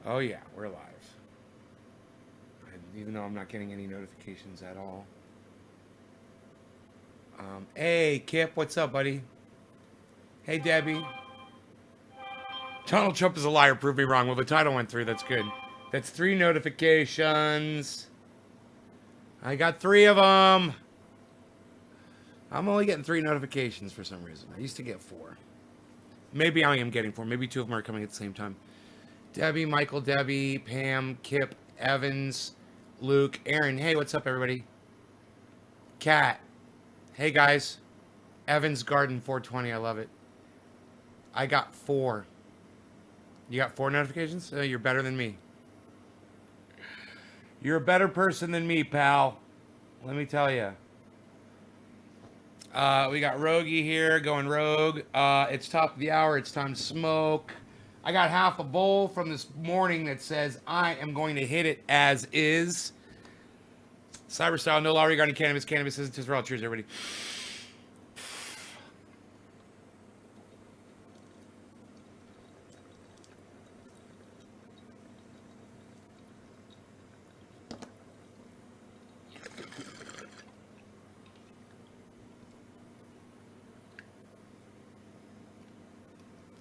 Oh yeah, we're live. Even though I'm not getting any notifications at all. Hey, Kip, what's up, buddy? Hey, Debbie. Donald Trump is a liar. Prove me wrong. Well, the title went through. That's good. That's 3 notifications. I got 3 of them. I'm only getting 3 notifications for some reason. I used to get 4. Maybe I am getting 4. Maybe 2 of them are coming at the same time. Debbie, Michael, Debbie, Pam, Kip, Evans, Luke, Aaron. Hey, what's up, everybody? Kat. Hey, guys. Evans Garden 420. I love it. I got 4. You got 4 notifications? You're better than me. You're a better person than me, pal. Let me tell you. We got Rogie here going rogue. It's top of the hour. It's time to smoke. I got half a bowl from this morning that says I am going to hit it as is. Cyber style, no law regarding cannabis. Cannabis isn't just for all. Cheers, everybody.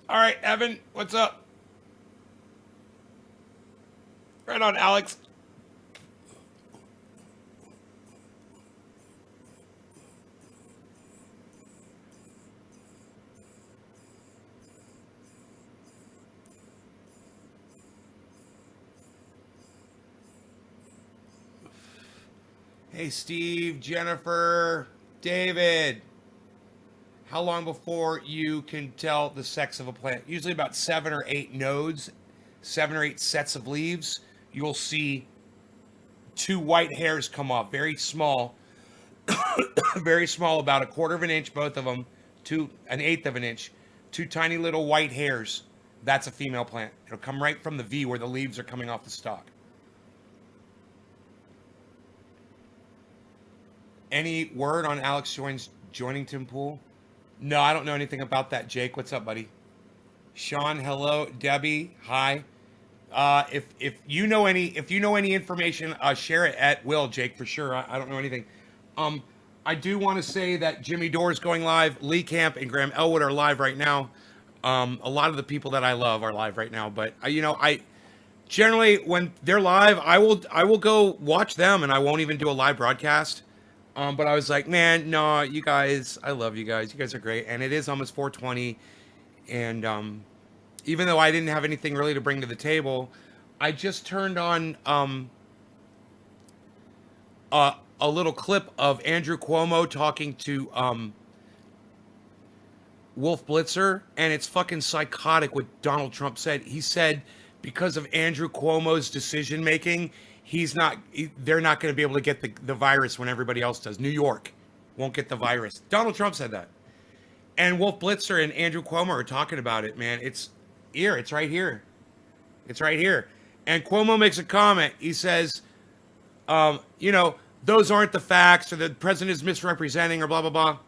All right, Evan, what's up? Right on, Alex. Hey, Steve, Jennifer, David. How long before you can tell the sex of a plant? Usually about 7 or 8 nodes, 7 or 8 sets of leaves. You'll see 2 white hairs come off, very small, very small, about a quarter of an inch, both of them, to an eighth of an inch, 2 tiny little white hairs. That's a female plant. It'll come right from the V where the leaves are coming off the stalk. Any word on Alex joining Tim Pool? No, I don't know anything about that. Jake, what's up, buddy? Sean, hello. Debbie, hi. If you know any information, share it at will, Jake, for sure. I don't know anything. Um, I do want to say that Jimmy Dore is going live. Lee Camp and Graham Elwood are live right now. A lot of the people that I love are live right now. But I generally when they're live, I will go watch them, and I won't even do a live broadcast. But I was like, man, no, you guys, I love you guys. You guys are great, and it is almost 420, and even though I didn't have anything really to bring to the table, I just turned on a little clip of Andrew Cuomo talking to Wolf Blitzer, and it's fucking psychotic what Donald Trump said. He said because of Andrew Cuomo's decision making, they're not going to be able to get the virus when everybody else does. New York won't get the virus. Donald Trump said that. And Wolf Blitzer and Andrew Cuomo are talking about it, man. It's here. It's right here. It's right here. And Cuomo makes a comment. He says, those aren't the facts, or the president is misrepresenting, or blah, blah, blah.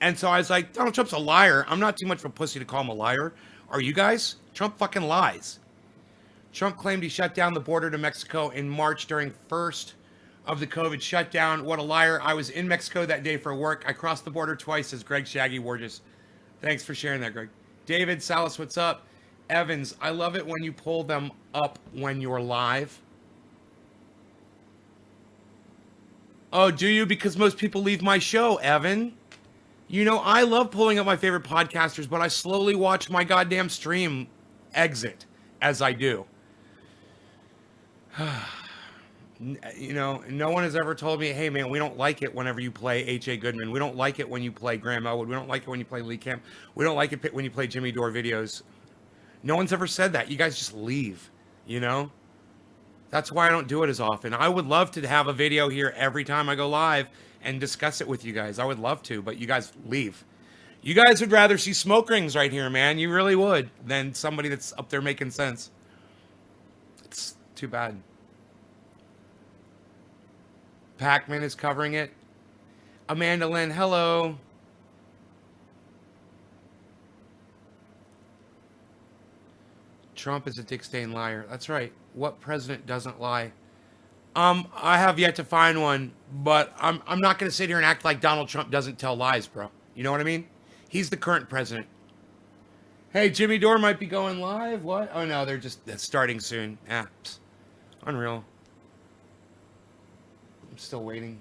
And so I was like, Donald Trump's a liar. I'm not too much of a pussy to call him a liar. Are you guys? Trump fucking lies. Trump claimed he shut down the border to Mexico in March during first of the COVID shutdown. What a liar. I was in Mexico that day for work. I crossed the border twice, says Greg Shaggy Warges. Thanks for sharing that, Greg. David Salas, what's up? Evans, I love it when you pull them up when you're live. Oh, do you? Because most people leave my show, Evan. I love pulling up my favorite podcasters, but I slowly watch my goddamn stream exit as I do. No one has ever told me, hey, man, we don't like it whenever you play H.A. Goodman. We don't like it when you play Graham Elwood. We don't like it when you play Lee Camp. We don't like it when you play Jimmy Dore videos. No one's ever said that. You guys just leave, you know? That's why I don't do it as often. I would love to have a video here every time I go live and discuss it with you guys. I would love to, but you guys leave. You guys would rather see smoke rings right here, man. You really would, than somebody that's up there making sense. It's too bad. Pac-Man is covering it. Amanda Lynn, hello. Trump is a Dick Stain liar. That's right. What president doesn't lie? I have yet to find one, but I'm not going to sit here and act like Donald Trump doesn't tell lies, bro. You know what I mean? He's the current president. Hey, Jimmy Dore might be going live. What? Oh no, they're starting soon. Ah, unreal. I'm still waiting.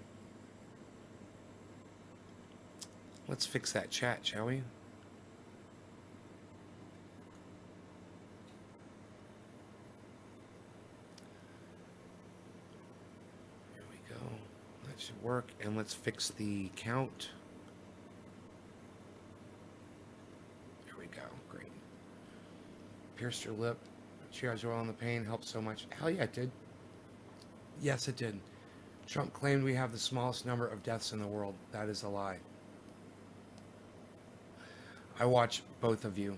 Let's fix that chat, shall we? There we go. That should work. And let's fix the count. There we go. Great. Pierced your lip. Cheers oil on the pain. Helped so much. Hell yeah, it did. Yes, it did. Trump claimed we have the smallest number of deaths in the world. That is a lie. I watch both of you.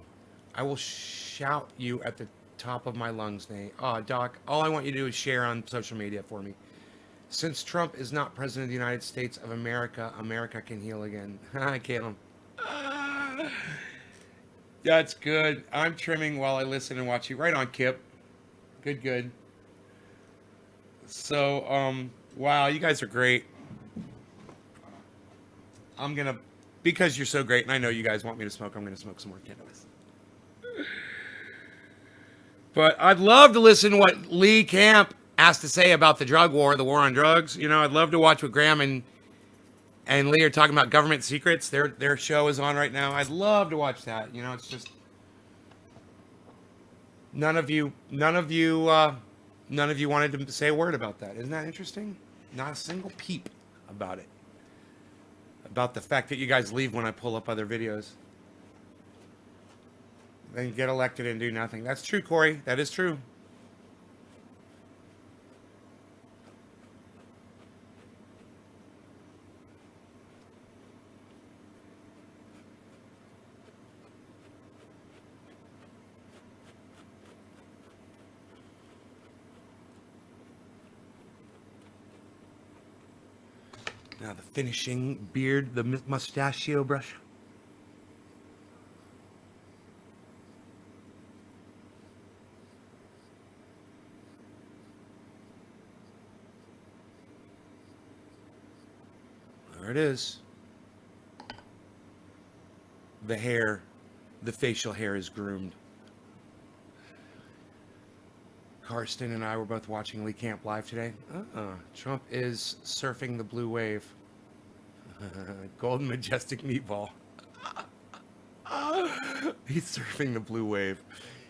I will shout you at the top of my lungs, Nate. Oh, Doc, all I want you to do is share on social media for me. Since Trump is not president of the United States of America, America can heal again. I can't. That's good. I'm trimming while I listen and watch you. Right on, Kip. Good, good. So, wow, you guys are great. I'm going to, because you're so great, and I know you guys want me to smoke, I'm going to smoke some more cannabis. But I'd love to listen to what Lee Camp has to say about the drug war, the war on drugs. You know, I'd love to watch what Graham and Lee are talking about government secrets. Their show is on right now. I'd love to watch that. You know, it's just none of you wanted to say a word about that. Isn't that interesting? Not a single peep about it. About the fact that you guys leave when I pull up other videos. Then get elected and do nothing. That's true, Corey. That is true. Now the finishing beard, the mustachio brush. There it is. The hair, the facial hair is groomed. Karsten and I were both watching Lee Camp live today. Trump is surfing the blue wave. Golden Majestic Meatball. He's surfing the blue wave.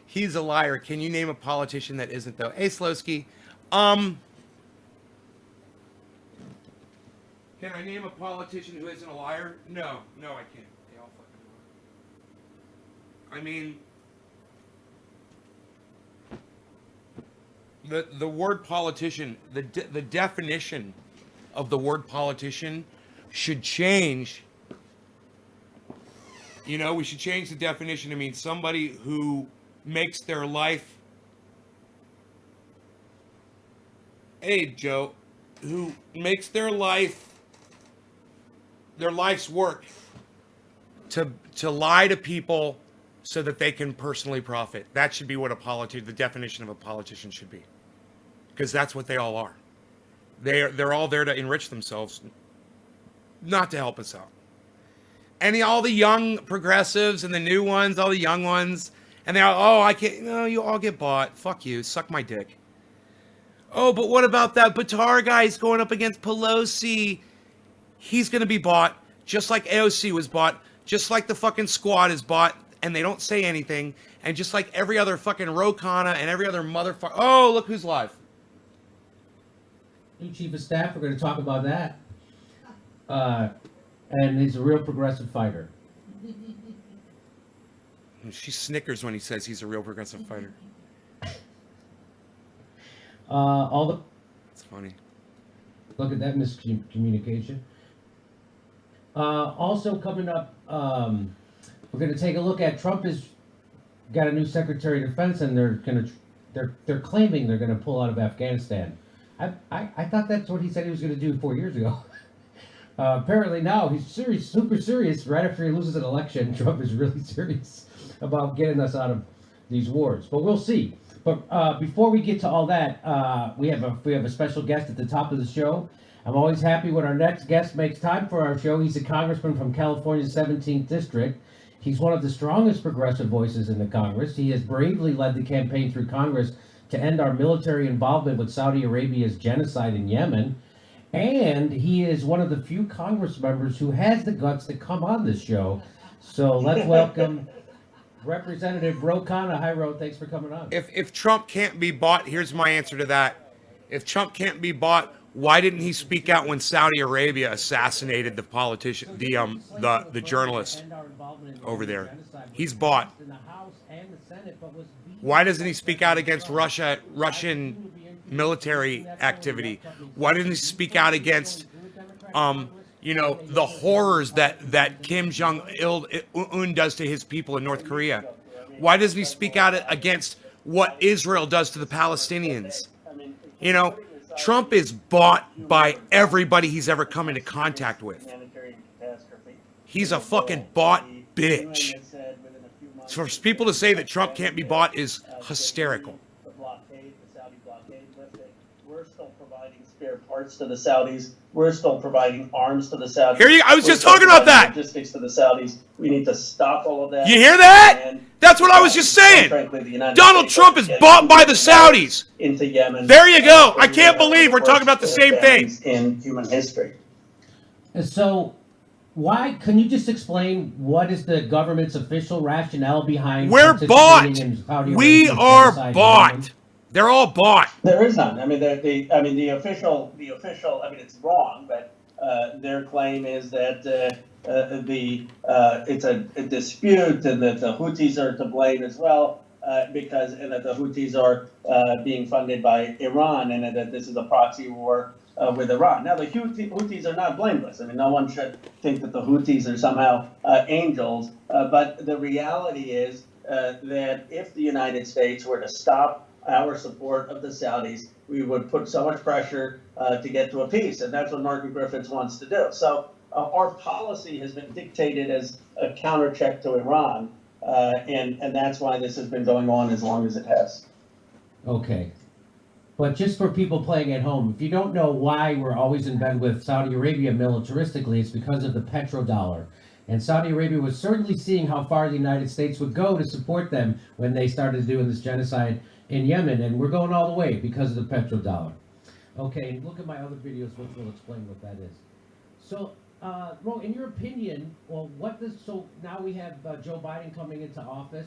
He's a liar. Can you name a politician that isn't, though? Hey, Slowski. Can I name a politician who isn't a liar? No, I can't. They all fucking lie. I mean, the word politician, the definition of the word politician should change. You know, we should change the definition to mean somebody who makes their life. Hey, Joe, who makes their life's work to lie to people so that they can personally profit. That should be what the definition of a politician should be. Because that's what they all are. They're all there to enrich themselves, not to help us out. And all the young progressives and the new ones, all the young ones, and they're all, I can't, no, you all get bought. Fuck you, suck my dick. Oh, but what about that Batar guy? He's going up against Pelosi. He's going to be bought, just like AOC was bought, just like the fucking squad is bought, and they don't say anything, and just like every other fucking Rokana and every other motherfucker. Oh, look who's live. New Chief of Staff, we're going to talk about that. And he's a real progressive fighter. She snickers when he says he's a real progressive fighter. It's funny. Look at that miscommunication. Also coming up, we're going to take a look at Trump has got a new Secretary of Defense, and they're claiming they're going to pull out of Afghanistan. I thought that's what he said he was going to do 4 years ago. Apparently now he's super serious. Right after he loses an election, Trump is really serious about getting us out of these wars. But we'll see. But before we get to all that, we have a special guest at the top of the show. I'm always happy when our next guest makes time for our show. He's a congressman from California's 17th district. He's one of the strongest progressive voices in the Congress. He has bravely led the campaign through Congress to end our military involvement with Saudi Arabia's genocide in Yemen. And he is one of the few Congress members who has the guts to come on this show. So let's welcome Representative Ro Khanna. Hi, Ro. Thanks for coming on. If Trump can't be bought, here's my answer to that. If Trump can't be bought, why didn't he speak out when Saudi Arabia assassinated the politician, the journalist over there? He's bought. Why doesn't he speak out against Russian military activity? Why didn't he speak out against, the horrors that Kim Jong-un does to his people in North Korea? Why doesn't he speak out against what Israel does to the Palestinians? Trump is bought by everybody he's ever come into contact with. He's a fucking bought bitch. So for people to say that Trump can't be bought is hysterical. The Saudi blockade lifted. We're still providing spare parts to the Saudis. We're still providing arms to the Saudis. I was just talking about that. Logistics to the Saudis. We need to stop all of that. You hear that? That's what I was just saying. Donald Trump is bought by the Saudis. Into Yemen. There you go. I can't believe we're talking about the same thing. In human history. So, can you just explain what is the government's official rationale behind? We're bought. We are bought. They're all bought. There is none. The official. It's wrong, but their claim is that it's a dispute and that the Houthis are to blame as well, and that the Houthis are being funded by Iran, and that this is a proxy war with Iran. Now, the Houthis are not blameless. No one should think that the Houthis are somehow angels, but the reality is that if the United States were to stop our support of the Saudis, we would put so much pressure to get to a peace, and that's what Martin Griffiths wants to do. So our policy has been dictated as a counter check to Iran, and that's why this has been going on as long as it has. Okay. But just for people playing at home, if you don't know why we're always in bed with Saudi Arabia militaristically, it's because of the petrodollar. And Saudi Arabia was certainly seeing how far the United States would go to support them when they started doing this genocide in Yemen. And we're going all the way because of the petrodollar. Okay, and look at my other videos, which will explain what that is. So, Ro, in your opinion, so now we have Joe Biden coming into office.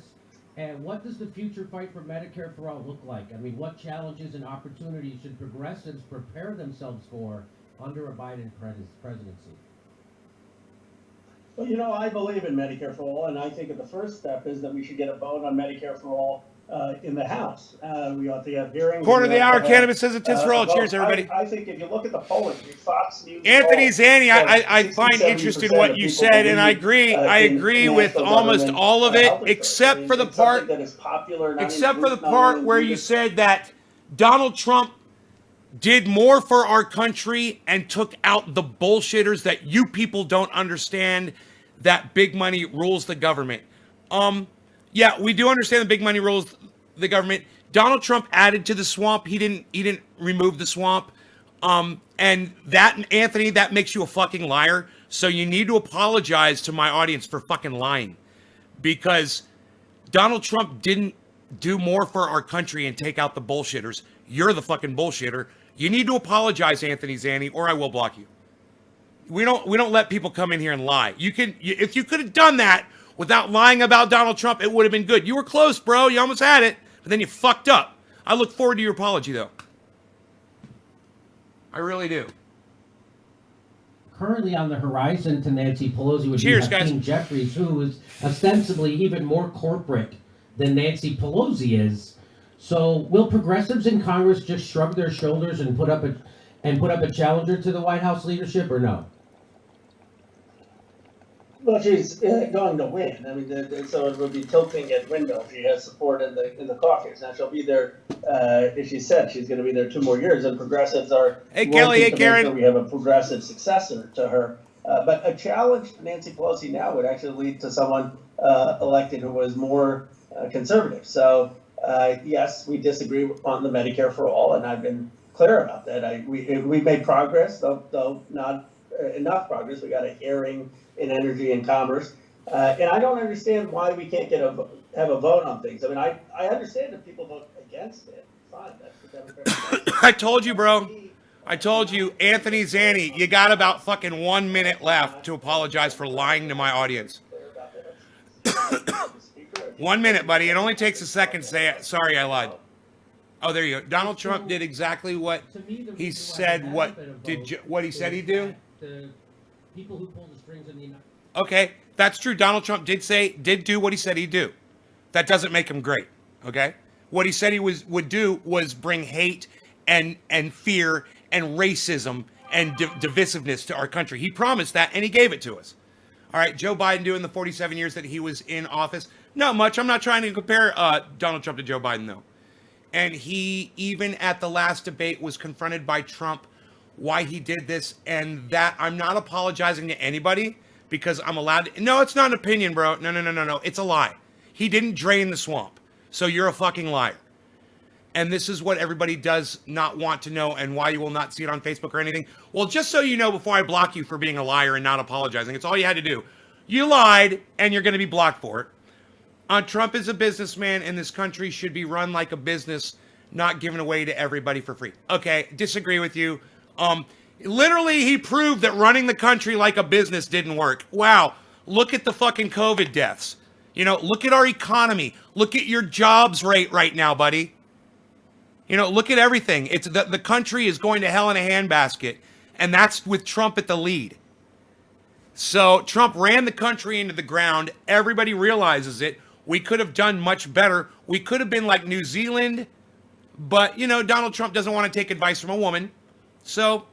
And what does the future fight for Medicare for All look like? What challenges and opportunities should progressives prepare themselves for under a Biden presidency? Well, I believe in Medicare for All, and I think that the first step is that we should get a vote on Medicare for All in the House. We ought to have hearings. Quarter of the hour, cannabis says it tis for all. Cheers, everybody. I think if you look at the polling, Fox News. Anthony Zani, I find interesting what you said, and I agree. I agree with almost all of it, except for the part that is popular. Except for the part where you said that Donald Trump did more for our country and took out the bullshitters that you people don't understand, that big money rules the government. Yeah, we do understand the big money rules the government. Donald Trump added to the swamp. He didn't remove the swamp. And that, Anthony, that makes you a fucking liar. So you need to apologize to my audience for fucking lying, because Donald Trump didn't do more for our country and take out the bullshitters. You're the fucking bullshitter. You need to apologize, Anthony Zani, or I will block you. We don't let people come in here and lie. If you could have done that without lying about Donald Trump, it would have been good. You were close, bro. You almost had it, but then you fucked up. I look forward to your apology, though. I really do. Currently on the horizon to Nancy Pelosi would Cheers, be Hakeem Jeffries, who is ostensibly even more corporate than Nancy Pelosi is. So will progressives in Congress just shrug their shoulders and put up a challenger to the White House leadership, or no? Well, she's going to win. So it would be tilting at window. She has support in the caucus. Now she'll be there. As she said, she's going to be there 2 more years. And progressives are. Hey, Kelly. Hey, Karen. Sure we have a progressive successor to her But a challenge to Nancy Pelosi now would actually lead to someone elected who was more conservative. So yes, we disagree on the Medicare for all, and I've been clear about that. We made progress, though not enough progress. We got a hearing in Energy and Commerce, and I don't understand why we can't have a vote on things. I mean, I understand if people vote against it. Fine, that's the Democratic process. I told you, bro. I told you, Anthony Zanni, you got about fucking 1 minute left to apologize for lying to my audience. 1 minute, buddy. It only takes a second to say it. Sorry, I lied. Oh, there you go. Donald Trump did exactly what To me, the he reason why said. there What hasn't been a did vote you, what he said is he'd do? that the people who pull the strings in the United Okay, that's true. Donald Trump did do what he said he'd do. That doesn't make him great. Okay, what he said he would do was bring hate and fear and racism and divisiveness to our country. He promised that, and he gave it to us. All right, Joe Biden doing the 47 years that he was in office, not much. I'm not trying to compare Donald Trump to Joe Biden, though. And he, even at the last debate, was confronted by Trump why he did this, and that I'm not apologizing to anybody because I'm allowed to. No, it's not an opinion, bro. No. It's a lie. He didn't drain the swamp. So you're a fucking liar. And this is what everybody does not want to know and why you will not see it on Facebook or anything. Well, just so you know, before I block you for being a liar and not apologizing, it's all you had to do. You lied, and you're going to be blocked for it. Trump is a businessman, and this country should be run like a business, not given away to everybody for free. Okay, disagree with you. Literally, he proved that running the country like a business didn't work. Wow, look at the fucking COVID deaths. You know, look at our economy. Look at your jobs rate right now, buddy. You know, look at everything. It's the country is going to hell in a handbasket, and that's with Trump at the lead. So Trump ran the country into the ground. Everybody realizes it. We could have done much better. We could have been like New Zealand, but, you know, Donald Trump doesn't want to take advice from a woman. So,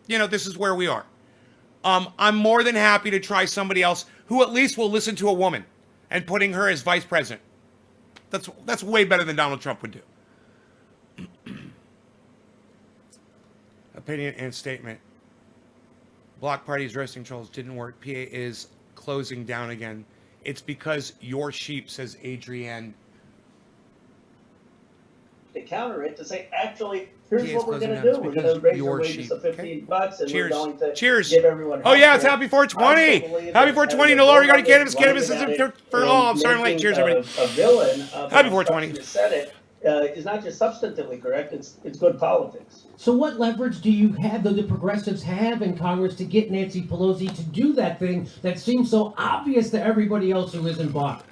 you know, this is where we are. I'm more than happy to try somebody else who at least will listen to a woman and putting her as vice president. That's way better than Donald Trump would do. Opinion and statement. Block parties roasting trolls didn't work. PA is closing down again. It's because your sheep, says Adrienne. To counter it, to say, actually, here's Yeah, what we're it's going to closing do. down. We're It's going to raise your the wages sheep. to $15, and Cheers. we're going to Cheers. give everyone Oh yeah, it's healthcare. happy 420. I still believe Happy that 420. having No a longer vote got on cannabis. this, Cannabis running is about it, for and all. I'm starting late. making Cheers, everybody. a villain of Happy an 420. obstruction of the Senate is not just substantively correct, it's good politics. So what leverage do you have, though the progressives have in Congress, to get Nancy Pelosi to do that thing that seems so obvious to everybody else who isn't bought?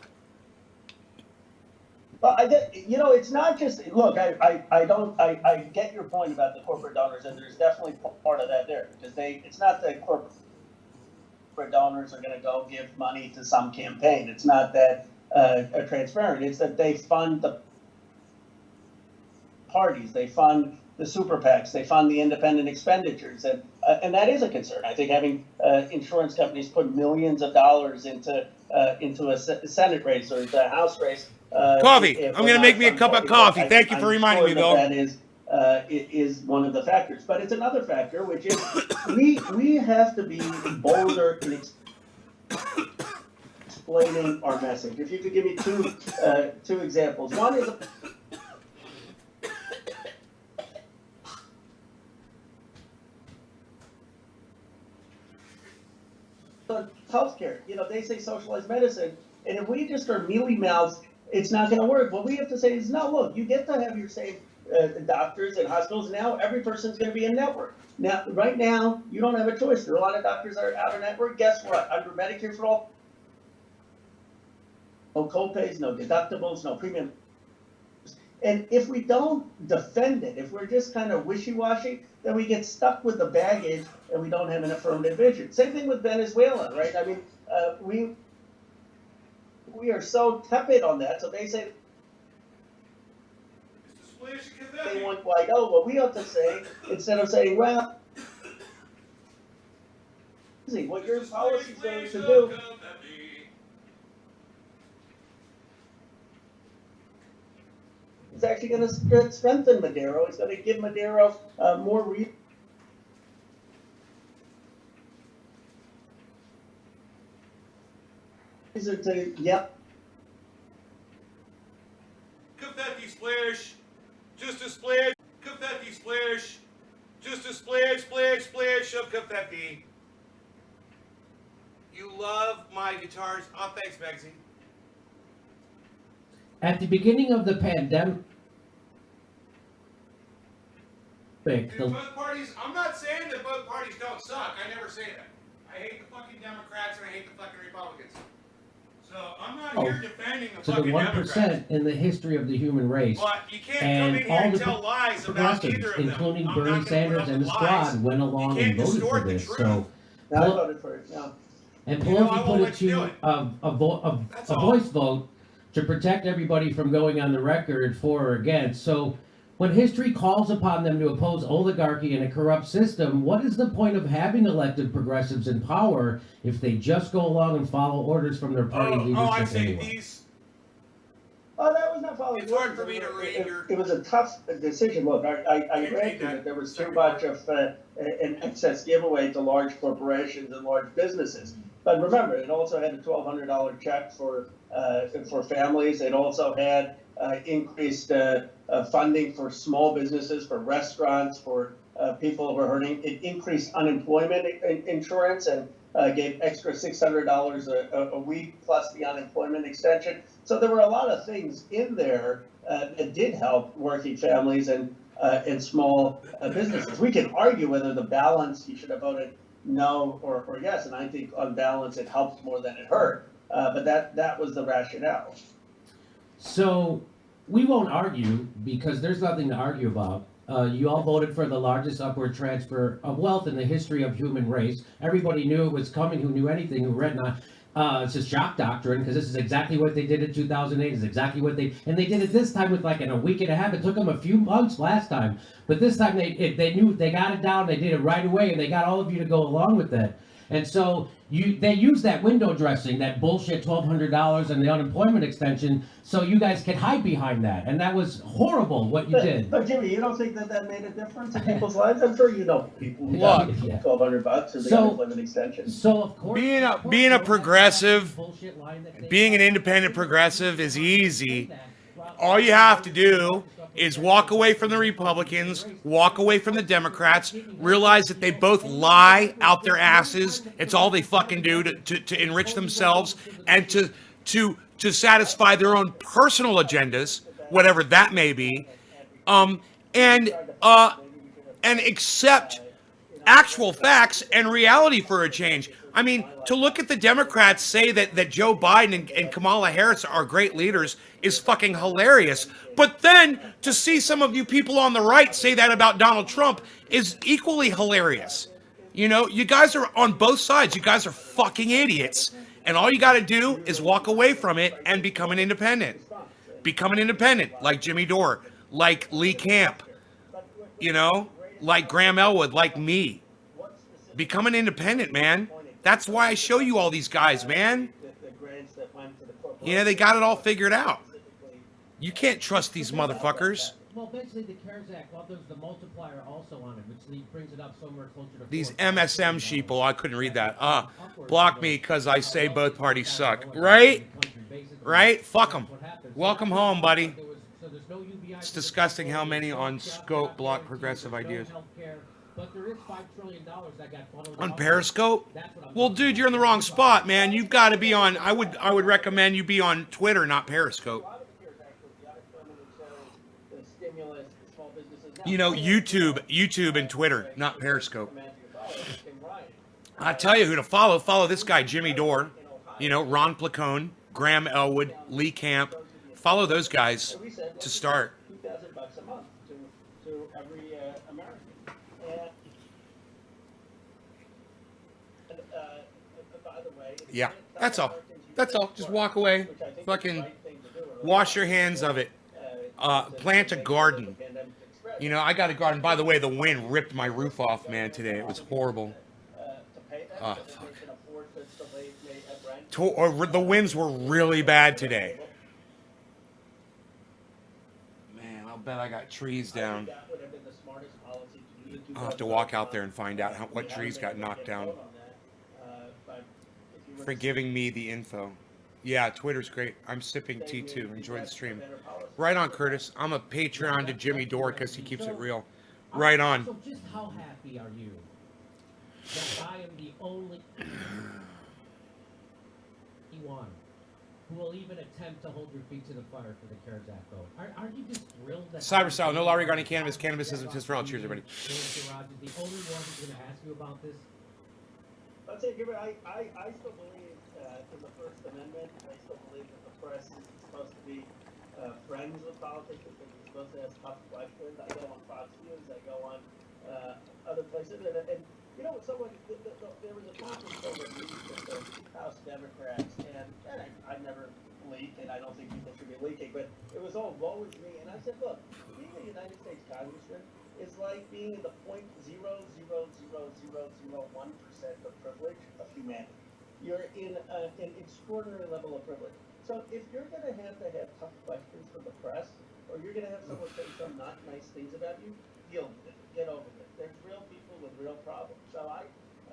Well, it's not just, look, I get your point about the corporate donors, and there's definitely part of that there, because it's not that corporate donors are going to go give money to some campaign. It's not that transparent. It's that they fund the parties, they fund the super PACs, they fund the independent expenditures, and that is a concern. I think having insurance companies put millions of dollars into a Senate race or the House race. Coffee. I'm going to make me a cup of coffee. Thank you for reminding me, Bill. That is one of the factors, but it's another factor, which is we have to be bolder in explaining our message. If you could give me two examples. One is healthcare. They say socialized medicine, and if we just are mealy mouthed, it's not going to work. What we have to say is, no, look, you get to have your same doctors and hospitals. Now every person's going to be in network. Now, right now, you don't have a choice. There are a lot of doctors that are out of network. Guess what? Under Medicare for all, no co-pays, no deductibles, no premium. And if we don't defend it, if we're just kind of wishy-washy, then we get stuck with the baggage and we don't have an affirmative vision. Same thing with Venezuela, right? I mean, we are so tepid on that. So they say they want Guaido. What we ought to say, instead of saying, well, what your policy is going to do. It's actually going to strengthen Maduro. It's going to give Maduro more These are to, yep. Confetti splash, just a splash. Confetti splash, just a splash, splash, splash of confetti. You love my guitars. Oh, thanks, Megsy. At the beginning of the pandemic, Dude, both parties, I'm not saying that both parties don't suck. I never say that. I hate the fucking Democrats and I hate the fucking Republicans. So I'm not here defending the to the fucking 1% Democrats. in the history of the human race, But you can't and come in here all and the tell lies about progressives, either of them. including I'm Bernie not gonna put Sanders up and the with lies. squad, went along You and can't voted for distort the this. truth. So, I voted for it, yeah. and You know, I Pelosi won't put it let you do to it. a That's all. voice vote to protect everybody from going on the record for or against. So, when history calls upon them to oppose oligarchy and a corrupt system, what is the point of having elected progressives in power if they just go along and follow orders from their party leadership I say anyway? these. Oh, that was not following. It's hard for me to read your- It was a tough decision. Look, I You agree read that that there was too second much part. of an excess giveaway to large corporations and large businesses. But remember, it also had a $1,200 check for families. It also had increased funding for small businesses, for restaurants, for people who are hurting. It increased unemployment insurance and gave extra $600 a week plus the unemployment extension. So there were a lot of things in there that did help working families and small businesses. We can argue whether the balance, you should have voted no or yes, and I think on balance it helped more than it hurt. But that was the rationale. So we won't argue because there's nothing to argue about. You all voted for the largest upward transfer of wealth in the history of human race. Everybody knew it was coming who knew anything, who read not. It's just shock doctrine because this is exactly what they did in 2008. It's exactly what they did it this time with like in a week and a half. It took them a few months last time, but this time they knew they got it down. They did it right away, and they got all of you to go along with it. And so they used that window dressing, that bullshit $1,200 and the unemployment extension, so you guys could hide behind that. And that was horrible what you did. But Jimmy, you don't think that made a difference in people's lives? I'm sure you know people who Look, got $1,200 for the so- unemployment extension. So of course, Being a- of course, being a you have that progressive, bullshit line that they- Being an independent progressive is easy. All you have to do is walk away from the Republicans, walk away from the Democrats, realize that they both lie out their asses. It's all they fucking do to enrich themselves and to satisfy their own personal agendas, whatever that may be, and accept actual facts and reality for a change. I mean, to look at the Democrats say that Joe Biden and Kamala Harris are great leaders is fucking hilarious. But then to see some of you people on the right say that about Donald Trump is equally hilarious. You know, you guys are on both sides. You guys are fucking idiots. And all you got to do is walk away from it and become an independent. Become an independent like Jimmy Dore, like Lee Camp, you know, like Graham Elwood, like me. Become an independent, man. That's why I show you all these guys, man. You know, they got it all figured out. You can't trust these motherfuckers. Well, basically the CARES Act, well, there's the multiplier also on it, which brings it up somewhere closer to These 4%. MSM sheeple, I couldn't read that. Block me because I say both parties suck. Right? Right? Fuck them. Welcome home, buddy. It's disgusting how many on Scope block progressive ideas. But there is $5 trillion that got funneled On out. Periscope? That's what I'm Well, talking dude, you're in the wrong spot, man. You've got to be on. I would recommend you be on Twitter, not Periscope. You know, YouTube and Twitter, not Periscope. I tell you who to follow. Follow this guy, Jimmy Dore. You know, Ron Placone, Graham Elwood, Lee Camp. Follow those guys to start. $2,000 a month to every American. And by the way, Yeah, that's all. That's all. Just walk away. Fucking wash your hands of it. Plant a garden. You know, I got a garden. By the way, the wind ripped my roof off, man, today. It was horrible. Oh, fuck. The winds were really bad today. Man, I'll bet I got trees down. I'll have to walk out there and find out what trees got knocked down. For giving me the info. Yeah, Twitter's great. I'm sipping They tea may too. be Enjoy the better- stream. better policy. Right on, Curtis. I'm a Patreon to Jimmy Dorcas. He keeps it real. Right on. So just how happy are you that I am the only one who will even attempt to hold your feet to the fire for the CARES Act vote? Aren't you just thrilled that Cyberstyle, no law regarding cannabis. Cannabis isn't just for all. Cheers, everybody. James Garage is the only one who's going to ask you about this? I'd say, I still believe in the First Amendment. I still believe that the press is supposed to be friends with politicians, and you're supposed to ask tough questions. I go on Fox News, I go on other places, and you know, there was a conference call that leaked with the House Democrats, and I never leak, and I don't think people should be leaking, but it was all woe is me, and I said, look, being a United States congressman is like being in the 0.0000001% of privilege of humanity. You're in an extraordinary level of privilege. So if you're going to have tough questions from the press, or you're going to have someone say some not nice things about you, deal with it. Get over it. There's real people with real problems. So I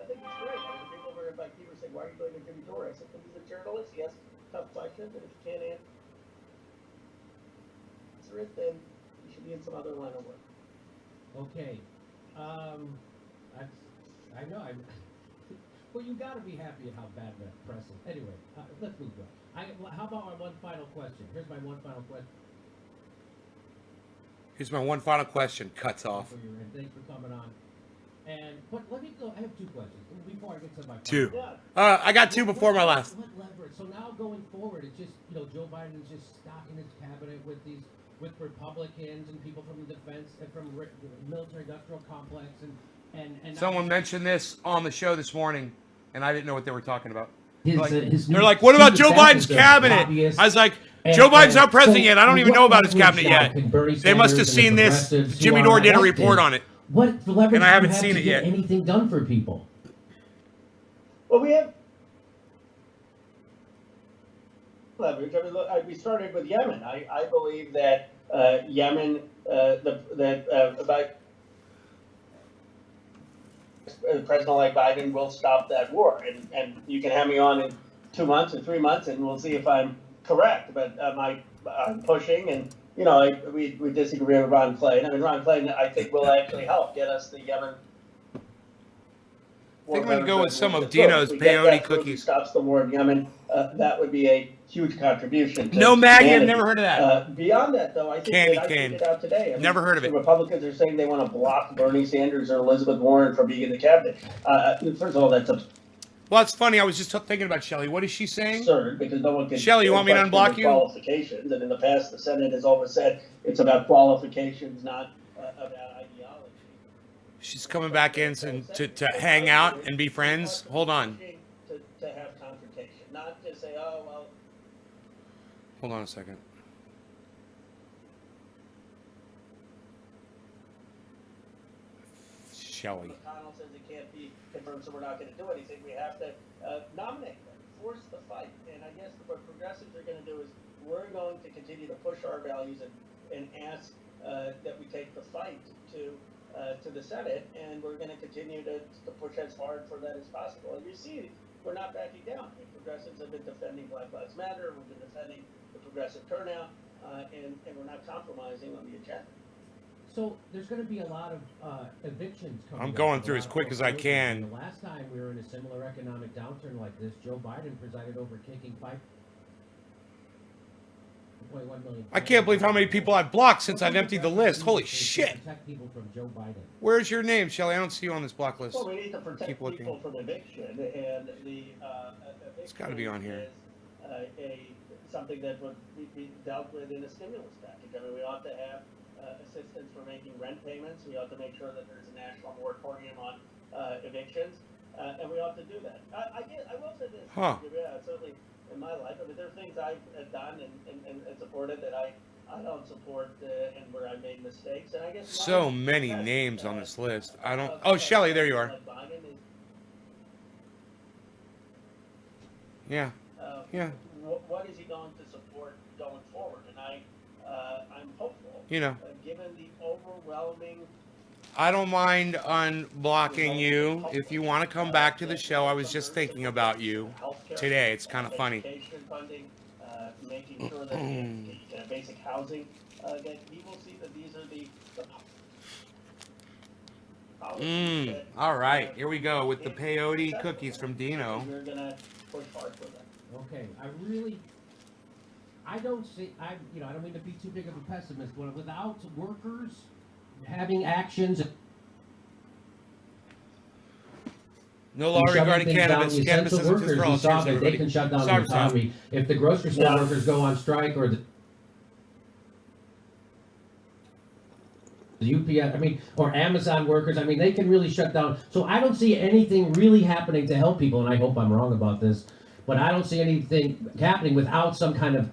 think it's great. I mean, people were like, you were saying, why are you going to Jimmy Dore? I said, because he's a journalist. He asks tough questions, and if you can't answer it, then you should be in some other line of work. Okay. I know. Well, you got to be happy at how bad the press is. Anyway, let's move on. How about our one final question? Here's my one final question. Here's my one final question. Cuts off. And thanks for coming on. But let me go. I have two questions before I get to my Two. final. Yeah. I got two before my last. What leverage? So now going forward, it's just Joe Biden's just stocking his cabinet with Republicans and people from the defense and from the military-industrial complex and Someone mentioned this on the show this morning, and I didn't know what they were talking about. They're like, what about Joe Biden's cabinet? I was like, Joe Biden's not president yet. I don't even know about his cabinet yet. They must have seen this. Jimmy Dore did a report on it. What leverage And I haven't do you have seen to it get yet. anything done for people? Well, we have leverage. I mean, look, we started with Yemen. I believe that Yemen, about President-elect Biden will stop that war, and you can have me on in 2 months or 3 months, and we'll see if I'm correct. But I'm pushing, and we disagree with Ron Klain. I mean, Ron Klain, I think, will actually help get us the Yemen. I think I'm going to go with some of Dino's peyote cookies. Stops the war in Yemen. That would be a huge contribution. No Maggie, I've never heard of that. Beyond that, though, I think Candy that I cane. tweeted out today. I mean, Never heard of the it. Republicans are saying they want to block Bernie Sanders or Elizabeth Warren from being in the cabinet. First of all, that's Well, it's funny. I was just thinking about Shelley. What is she saying? absurd because no one can. Shelley, you want me to question unblock the you? Qualifications, and in the past, the Senate has always said it's about qualifications, not about ideology. She's coming back in to hang out and be friends. Hold on. To have confrontation, not just say, oh well. Hold on a second. Shelley. McConnell says it can't be confirmed, so we're not going to do anything. We have to nominate them, force the fight. And I guess what progressives are going to do is we're going to continue to push our values and ask that we take the fight to the Senate, and we're going to continue to push as hard for that as possible. And you see, we're not backing down. I mean, progressives have been defending Black Lives Matter. We've been defending the progressive turnout, and we're not compromising on the agenda. So there's going to be a lot of evictions coming. I'm up, going a through lot as of quick as I foreclosures. can. And the last time we were in a similar economic downturn like this, Joe Biden presided over kicking 5.1 million. I can't believe how many people I've blocked since I've emptied the list. Holy To shit. protect people from Joe Biden. Where's your name, Shelley? I don't see you on this block list. Well, we need to protect Keep looking. people from eviction, and the It's gotta be on here. Is something that would be dealt with in a stimulus package. I mean, we ought to have assistance for making rent payments. We ought to make sure that there's a national moratorium on evictions, and we ought to do that. I will say this. Huh. Yeah, certainly in my life. I mean, there are things I've done and supported that I don't support, and where I made mistakes. And I guess So many names on this list. I don't. Oh, Shelley, there you are. Biden is, Yeah. Yeah. what is he going to support going forward? And I'm hopeful, You know. given the overwhelming I don't mind unblocking you if you want to come back to the show. I was just thinking about you today. It's kind of funny. Education funding, making sure that basic housing, that he will see that these are the policies that, All right, here we go with the peyote cookies from Dino. We're gonna push hard for them. Okay, I don't see, I don't mean to be too big of a pessimist, but without workers having actions. No law shutting regarding things down, cannabis. the Cannabis essential isn't just for workers, all. we saw Cheers, that they everybody. can shut down the Sorry, Sam. economy. If the grocery store workers go on strike, or the UPS, or Amazon workers, they can really shut down. So I don't see anything really happening to help people, and I hope I'm wrong about this, but I don't see anything happening without some kind of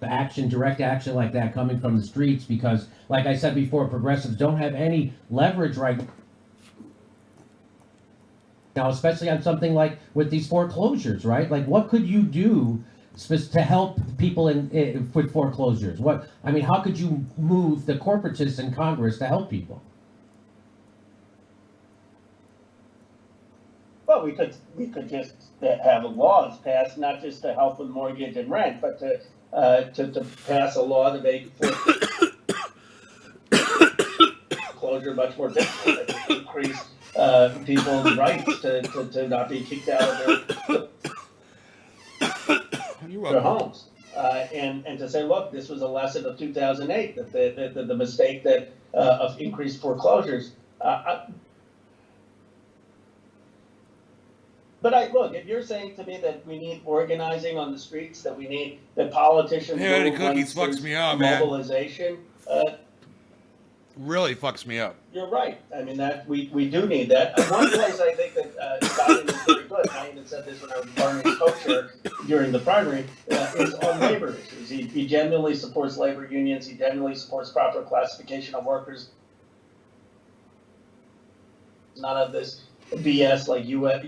action, direct action like that coming from the streets, because, like I said before, progressives don't have any leverage right now, especially on something like with these foreclosures, right? Like, what could you do to help people with foreclosures? How could you move the corporatists in Congress to help people? Well, we could just have laws passed, not just to help with mortgage and rent, but to pass a law to make foreclosure much more difficult, and increase people's rights to not be kicked out of their homes. And to say, look, this was a lesson of 2008, that the mistake of increased foreclosures. But look, if you're saying to me that we need organizing on the streets, that politicians Peyote cookies fucks me up, man. Mobilization, really fucks me up. you're right. That we do need that. One place I think that Biden is very good, and I even said this when I was Bernie's co-chair during the primary, is on labor issues. He genuinely supports labor unions. He genuinely supports proper classification of workers. None of this BS like that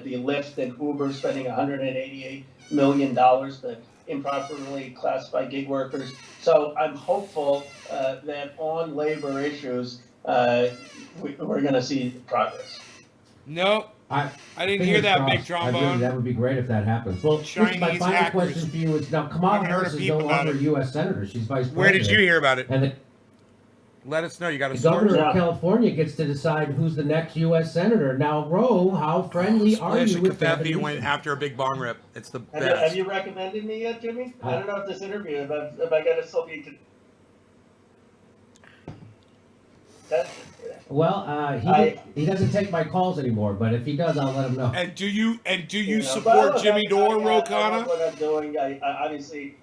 the Lyft and Uber spending $188 million to improperly classify gig workers. So I'm hopeful that on labor issues we're going to see progress. No, I didn't hear that, big trombone. That would be great if that happens. Well, Chinese my final hackers. question for you is, now Kamala Haven't heard Harris a is peep no about longer it. U.S. senator. She's vice president. Where did you hear about it? And Let us know. You got a the source? governor Yeah. of California gets to decide who's the next U.S. senator. Now, Ro, how friendly are Splash you of with Covfefe Gavin went Newsom? after a big bong rip. It's the Have best. you recommended me yet, Jimmy? I don't know if this interview, if I got to still be contested. Well, he doesn't take my calls anymore, but if he does, I'll let him know. And do you But support look, Jimmy Dore, I Ro love Khanna? what I'm doing. I obviously.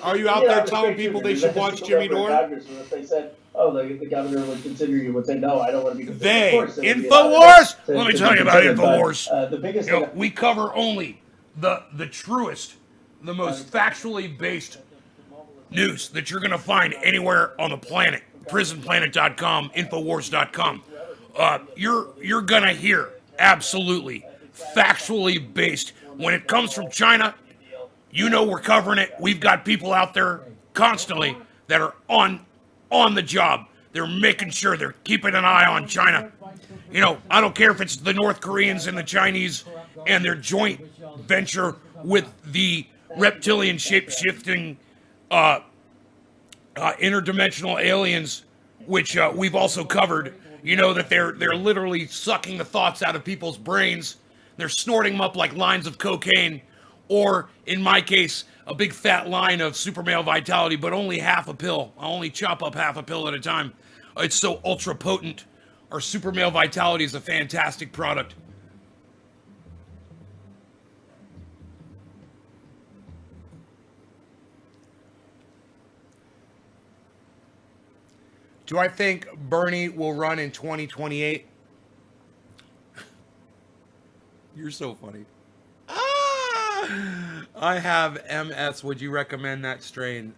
Are you out there telling people they should watch Jimmy Dore? If they said, "Oh, the governor would consider you," would say, "No, I don't want to be considered." They, Of course, they would be Infowars? allowed to Let me be tell you about considered, but, Infowars. the biggest You know, thing. we cover only the truest, the most factually based news that you're going to find anywhere on the planet. PrisonPlanet.com, Infowars.com. You're going to hear absolutely factually based. When it comes from China, you know we're covering it. We've got people out there constantly that are on the job. They're making sure they're keeping an eye on China. You know, I don't care if it's the North Koreans and the Chinese and their joint venture with the reptilian shape-shifting interdimensional aliens, which we've also covered. You know that they're literally sucking the thoughts out of people's brains. They're snorting them up like lines of cocaine, or in my case, a big fat line of super male vitality, but only half a pill. I only chop up half a pill at a time. It's so ultra potent. Our super male vitality is a fantastic product. Do I think Bernie will run in 2028? You're so funny. I have MS. Would you recommend that strain?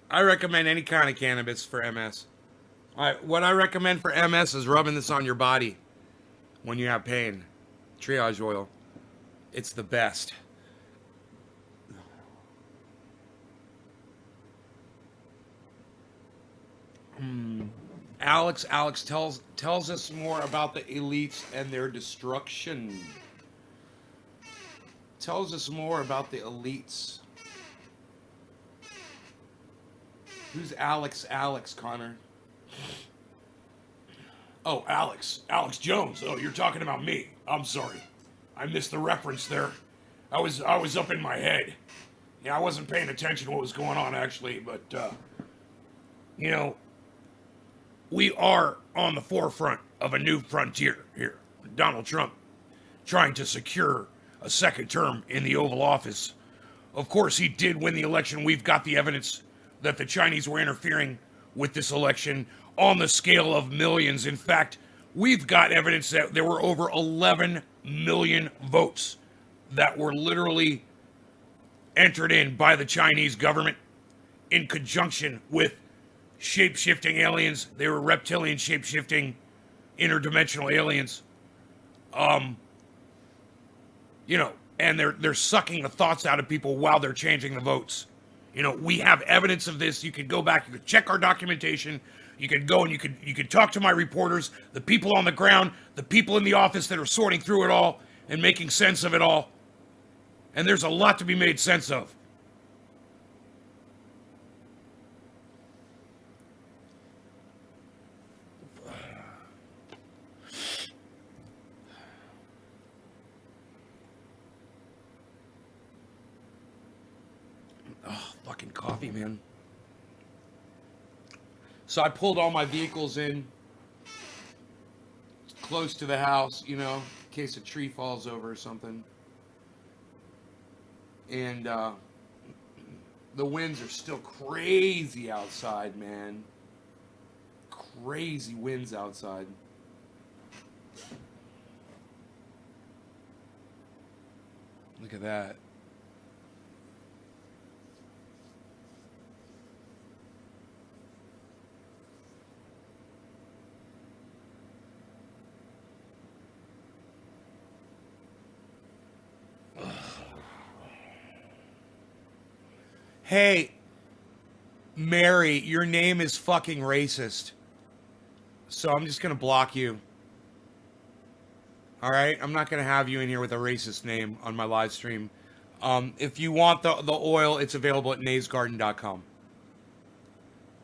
I recommend any kind of cannabis for MS. What I recommend for MS is rubbing this on your body when you have pain. Triage oil. It's the best. Alex tells us more about the elites and their destruction. Tells us more about the elites. Who's Alex, Connor? Oh, Alex Jones. Oh, you're talking about me. I'm sorry. I missed the reference there. I was up in my head. Yeah, I wasn't paying attention to what was going on actually, but you know, we are on the forefront of a new frontier here. Donald Trump trying to secure a second term in the Oval Office. Of course, he did win the election. We've got the evidence that the Chinese were interfering with this election on the scale of millions. In fact, we've got evidence that there were over 11 million votes that were literally entered in by the Chinese government in conjunction with shape-shifting aliens. They were reptilian shape-shifting interdimensional aliens. You know, and they're sucking the thoughts out of people while they're changing the votes. You know, we have evidence of this. You could go back, you could check our documentation. You could go and you could talk to my reporters, the people on the ground, the people in the office that are sorting through it all and making sense of it all. And there's a lot to be made sense of. Oh, fucking coffee, man. So I pulled all my vehicles in close to the house, you know, in case a tree falls over or something. And the winds are still crazy outside, man. Crazy winds outside. Look at that. Hey, Mary, your name is fucking racist. So I'm just going to block you. All right? I'm not going to have you in here with a racist name on my live stream. If you want the oil, it's available at naysgarden.com.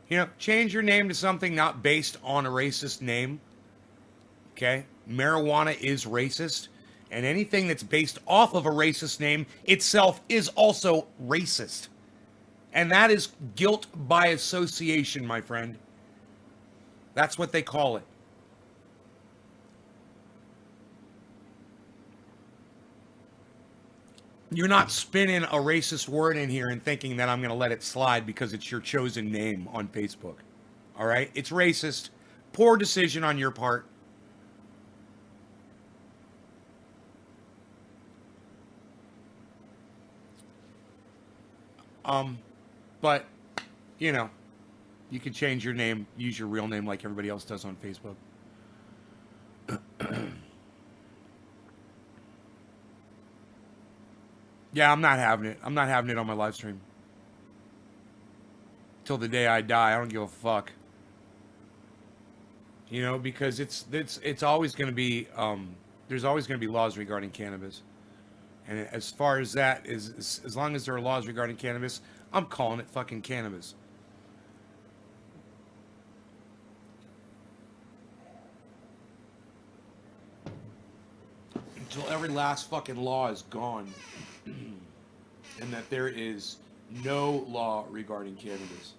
You know, change your name to something not based on a racist name. Okay? Marijuana is racist. And anything that's based off of a racist name itself is also racist. And that is guilt by association, my friend. That's what they call it. You're not spinning a racist word in here and thinking that I'm going to let it slide because it's your chosen name on Facebook. All right? It's racist. Poor decision on your part. But, you know, you can change your name, use your real name like everybody else does on Facebook. Yeah, I'm not having it. I'm not having it on my live stream. Till the day I die, I don't give a fuck. You know, because it's always going to be, there's always going to be laws regarding cannabis. And as far as that is, as long as there are laws regarding cannabis, I'm calling it fucking cannabis. Until every last fucking law is gone. And that there is no law regarding cannabis.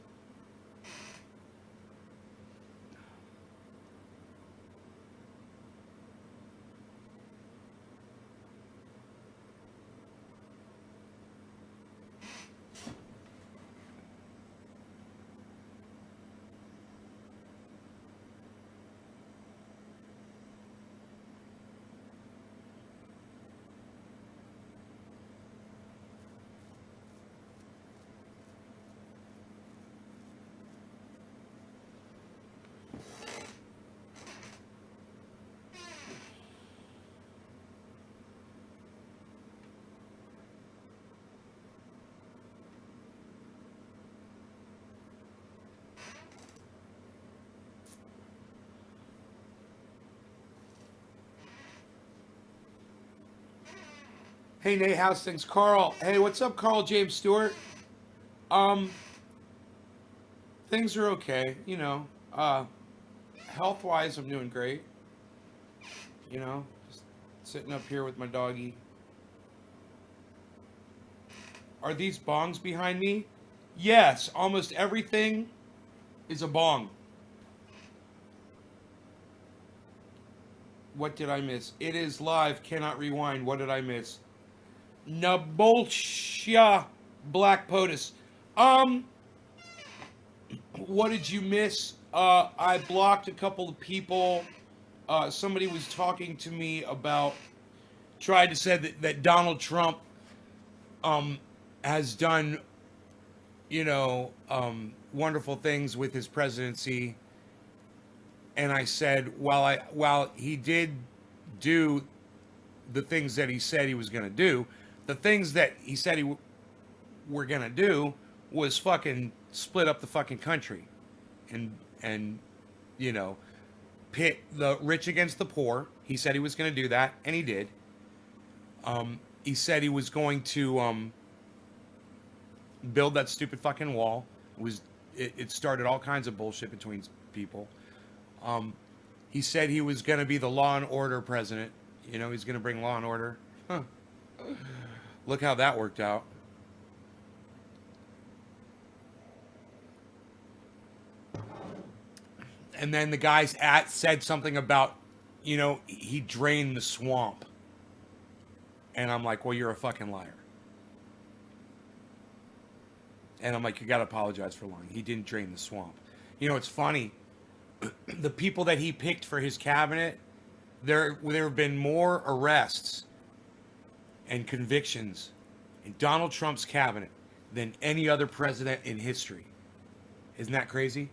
Hey, Nate, how's things? Carl. Hey, what's up, Carl James Stewart? Things are okay, you know. Health-wise, I'm doing great. You know, just sitting up here with my doggy. Are these bongs behind me? Yes, almost everything is a bong. What did I miss? It is live, cannot rewind. What did I miss? Nabolsha Black POTUS. What did you miss? I blocked a couple of people. Somebody was talking to me about, tried to say that Donald Trump has done, you know, wonderful things with his presidency. And I said, while he did do the things that he said he was going to do, the things that he said he were going to do was fucking split up the fucking country and you know, pit the rich against the poor. He said he was going to do that, and he did. He said he was going to build that stupid fucking wall. It started all kinds of bullshit between people. He said he was going to be the law and order president. You know, he's going to bring law and order. Huh. Look how that worked out. And then the guys said something about, you know, he drained the swamp. And I'm like, well, you're a fucking liar. And I'm like, you got to apologize for lying. He didn't drain the swamp. You know, it's funny. The people that he picked for his cabinet, there have been more arrests and convictions in Donald Trump's cabinet than any other president in history. Isn't that crazy?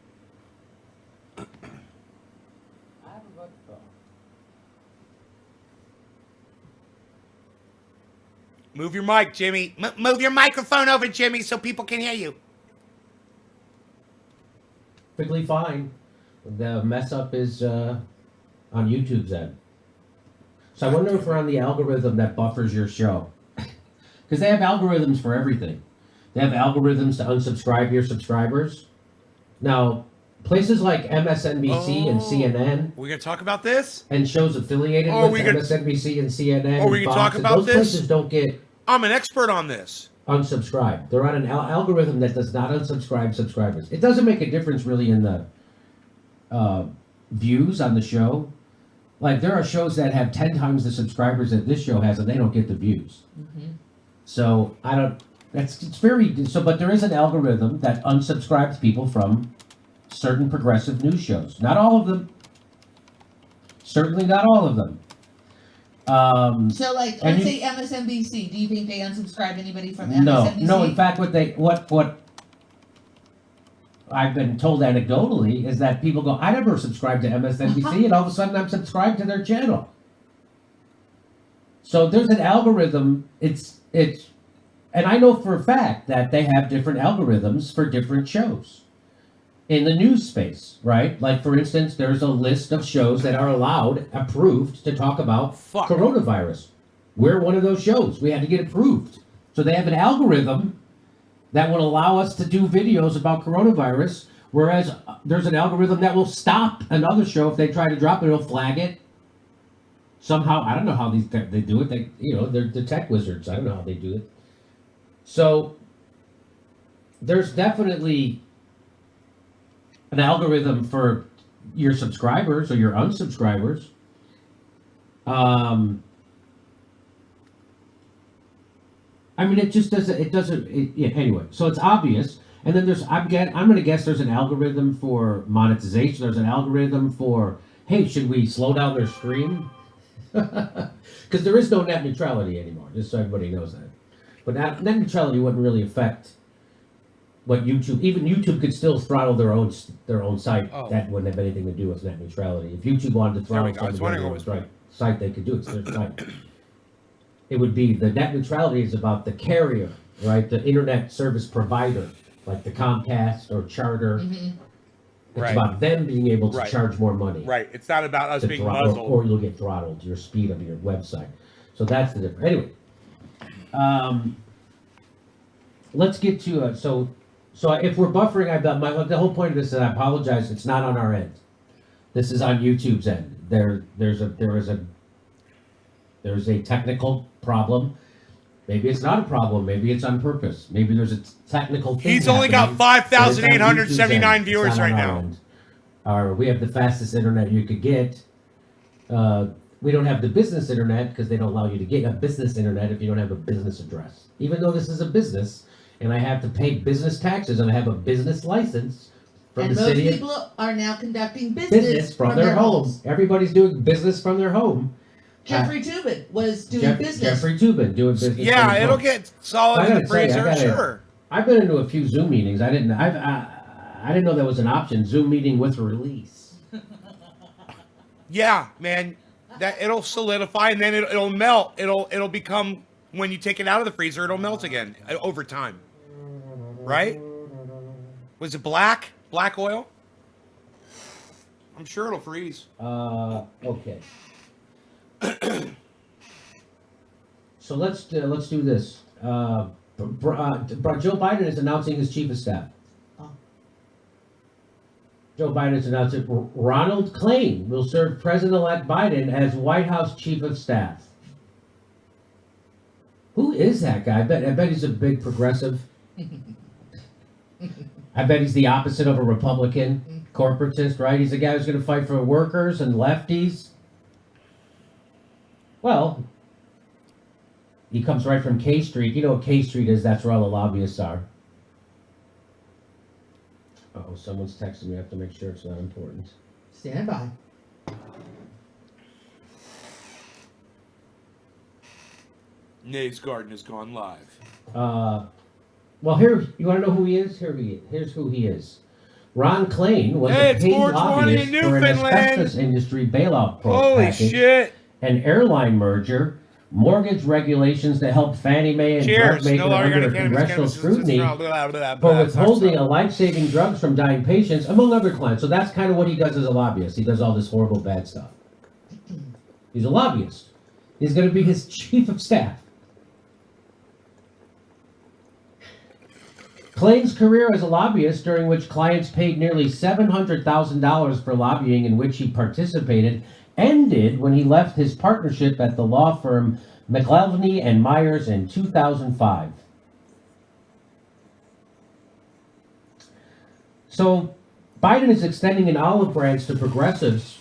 Move your mic, Jimmy. Move your microphone over, Jimmy, so people can hear you. Perfectly fine. The mess up is on YouTube's end. So I wonder if we're on the algorithm that buffers your show. Because they have algorithms for everything. They have algorithms to unsubscribe your subscribers. Now, places like MSNBC and CNN. We're going to talk about this? And shows affiliated with MSNBC and CNN. We can talk about those this? Places don't get... I'm an expert on this. Unsubscribe. They're on an algorithm that does not unsubscribe subscribers. It doesn't make a difference really in the views on the show. Like, there are shows that have 10 times the subscribers that this show has, and they don't get the views. Mm-hmm. So I don't. It's very so. But there is an algorithm that unsubscribes people from certain progressive news shows. Not all of them. Certainly not all of them. So, like, let's say MSNBC. Do you think they unsubscribe anybody from MSNBC? No. In fact, what I've been told anecdotally is that people go, I never subscribed to MSNBC, and all of a sudden I'm subscribed to their channel. So there's an algorithm. It's, and I know for a fact that they have different algorithms for different shows in the news space, right? Like, for instance, there's a list of shows that are approved to talk about coronavirus. We're one of those shows. We had to get approved. So they have an algorithm that will allow us to do videos about coronavirus, whereas there's an algorithm that will stop another show if they try to drop it. It'll flag it. Somehow, I don't know how they do it. They're the tech wizards. I don't know how they do it. So there's definitely an algorithm for your subscribers or your unsubscribers. I mean, it just doesn't. Anyway, so it's obvious. And then I'm going to guess there's an algorithm for monetization. There's an algorithm for, hey, should we slow down their stream? Because there is no net neutrality anymore. Just so everybody knows that. But net neutrality wouldn't really affect what YouTube. Even YouTube could still throttle their own site. Oh. That wouldn't have anything to do with net neutrality. If YouTube wanted to throttle their site, they could do it. It's their site. It would be the net neutrality is about the carrier, right? The internet service provider, like the Comcast or Charter. Mm-hmm. It's about them being able to charge more money. Right. It's not about us being muzzled. Or you'll get throttled, your speed of your website. So that's the difference. Anyway, Let's get to it. So if we're buffering, the whole point of this is I apologize. It's not on our end. This is on YouTube's end. There's a technical problem. Maybe it's not a problem. Maybe it's on purpose. Maybe there's a technical thing. He's only got happening. 5,879 viewers It's not right on our now. end. We have the fastest internet you could get. We don't have the business internet because they don't allow you to get a business internet if you don't have a business address. Even though this is a business and I have to pay business taxes and I have a business license from And the most city. people are now conducting Business from their home. homes. Everybody's doing business from their home. Jeffrey Tubin was doing business. Jeffrey Tubin doing business. from Yeah, his it'll home. get solid in the freezer, sure. I've been into a few Zoom meetings. I didn't know that was an option. Zoom meeting with release. Yeah, man, that it'll solidify and then it'll melt. It'll become, when you take it out of the freezer, it'll melt again over time. Right? Was it black oil? I'm sure it'll freeze. Okay. So let's do this. Joe Biden is announcing his chief of staff. Oh. Joe Biden has announced that Ronald Klain will serve President-elect Biden as White House chief of staff. Who is that guy? I bet he's a big progressive. I bet he's the opposite of a Republican corporatist, right? He's the guy who's going to fight for workers and lefties. Well, he comes right from K Street. You know what K Street is? That's where all the lobbyists are. Uh-oh, someone's texting me. I have to make sure it's not important. Stand by. Nate's Garden has gone live. Well, here, you want to know who he is? Here's who he is. Ron Klain was a it's paid 420 lobbyist in for an Newfoundland. asbestos industry bailout Holy package, shit. an airline merger, mortgage regulations to help Fannie Mae and Cheers. drug No maker longer under gonna cannabis, congressional scrutiny for for withholding life-saving drugs from dying patients, among other clients. So that's kind of what he does as a lobbyist. He does all this horrible, bad stuff. He's a lobbyist. He's going to be his chief of staff. Klain's career as a lobbyist, during which clients paid nearly $700,000 for lobbying in which he participated, ended when he left his partnership at the law firm McElveny and Myers in 2005. So Biden is extending an olive branch to progressives.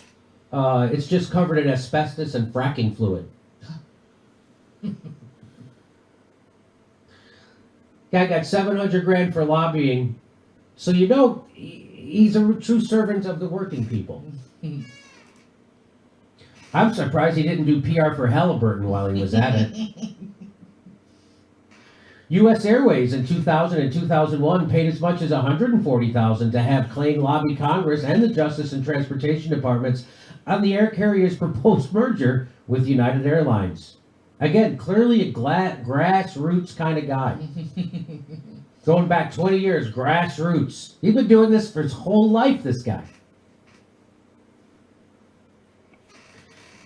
It's just covered in asbestos and fracking fluid. Guy got $700,000 for lobbying, so you know he's a true servant of the working people. I'm surprised he didn't do PR for Halliburton while he was at it. U.S. Airways in 2000 and 2001 paid as much as $140,000 to have Klain lobby Congress and the Justice and Transportation Departments on the air carrier's proposed merger with United Airlines. Again, clearly a grassroots kind of guy. Going back 20 years, grassroots. He's been doing this for his whole life, this guy.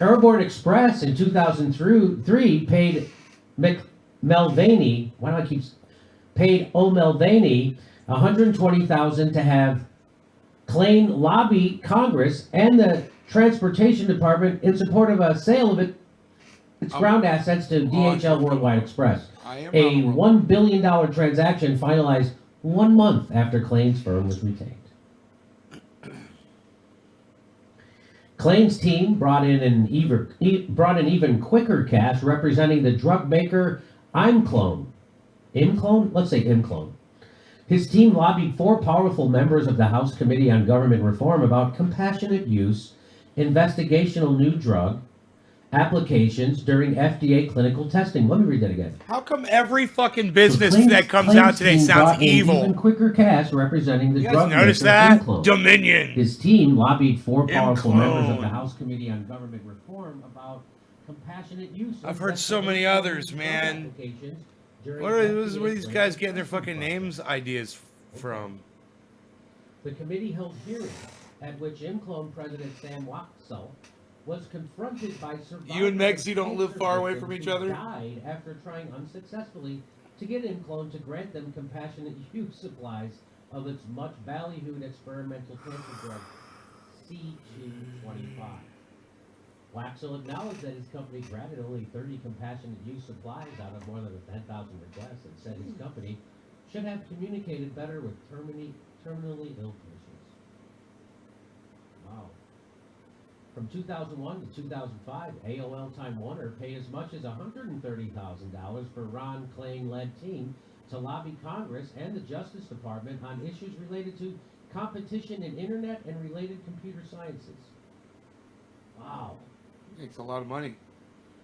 Airborne Express in 2003 paid Mulvaney, paid O'Mulvaney $120,000 to have Klain lobby Congress and the Transportation Department in support of a sale of its ground assets to DHL Worldwide Express. A $1 billion transaction finalized 1 month after Klain's firm was retained. Klain's team brought in even quicker cash, representing the drug maker Imclone. Imclone? Let's say Imclone. His team lobbied 4 powerful members of the House Committee on Government Reform about compassionate use, investigational new drug applications during FDA clinical testing. Let me read that again. How come every fucking business Klain's- that comes Klain's out today team sounds brought in evil? Even quicker cash, representing the You drug guys notice maker that? Imclone. Dominion. His team lobbied 4 powerful members of Imclone. the House Committee on Government Reform about compassionate use. I've heard so many others, man. Where are these guys getting their fucking names ideas from? The committee held hearings at which Imclone President Sam Waksal was confronted by survivors. You and Megsy don't of live cancer far away victims from each who other? Died after trying unsuccessfully to get ImClone to grant them compassionate use supplies of its much ballyhooed experimental cancer drug, C225. Waxel acknowledged that his company granted only 30 compassionate use supplies out of more than 10,000 requests, and said his company should have communicated better with terminally ill patients. Wow. From 2001 to 2005, AOL Time Warner paid as much as $130,000 for Ron Klain-led team to lobby Congress and the Justice Department on issues related to competition in internet and related computer sciences. Wow. It's a lot of money.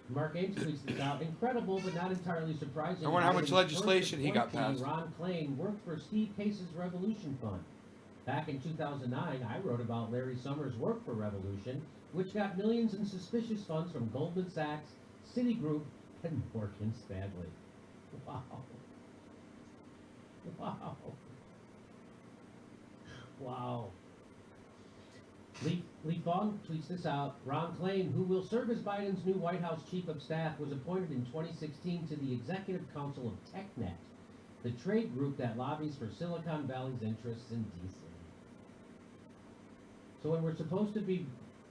Mark Ames tweets this out. Incredible, but not entirely surprising. I wonder how much Biden's legislation he got appointee, passed. Ron Klain worked for Steve Case's Revolution Fund. Back in 2009, I wrote about Larry Summers' work for Revolution, which got millions in suspicious funds from Goldman Sachs, Citigroup, and Morgan Stanley. Wow. Wow. Wow. Lee Fong tweets this out. Ron Klain, who will serve as Biden's new White House chief of staff, was appointed in 2016 to the Executive Council of TechNet, the trade group that lobbies for Silicon Valley's interests in D.C. So when we're supposed to be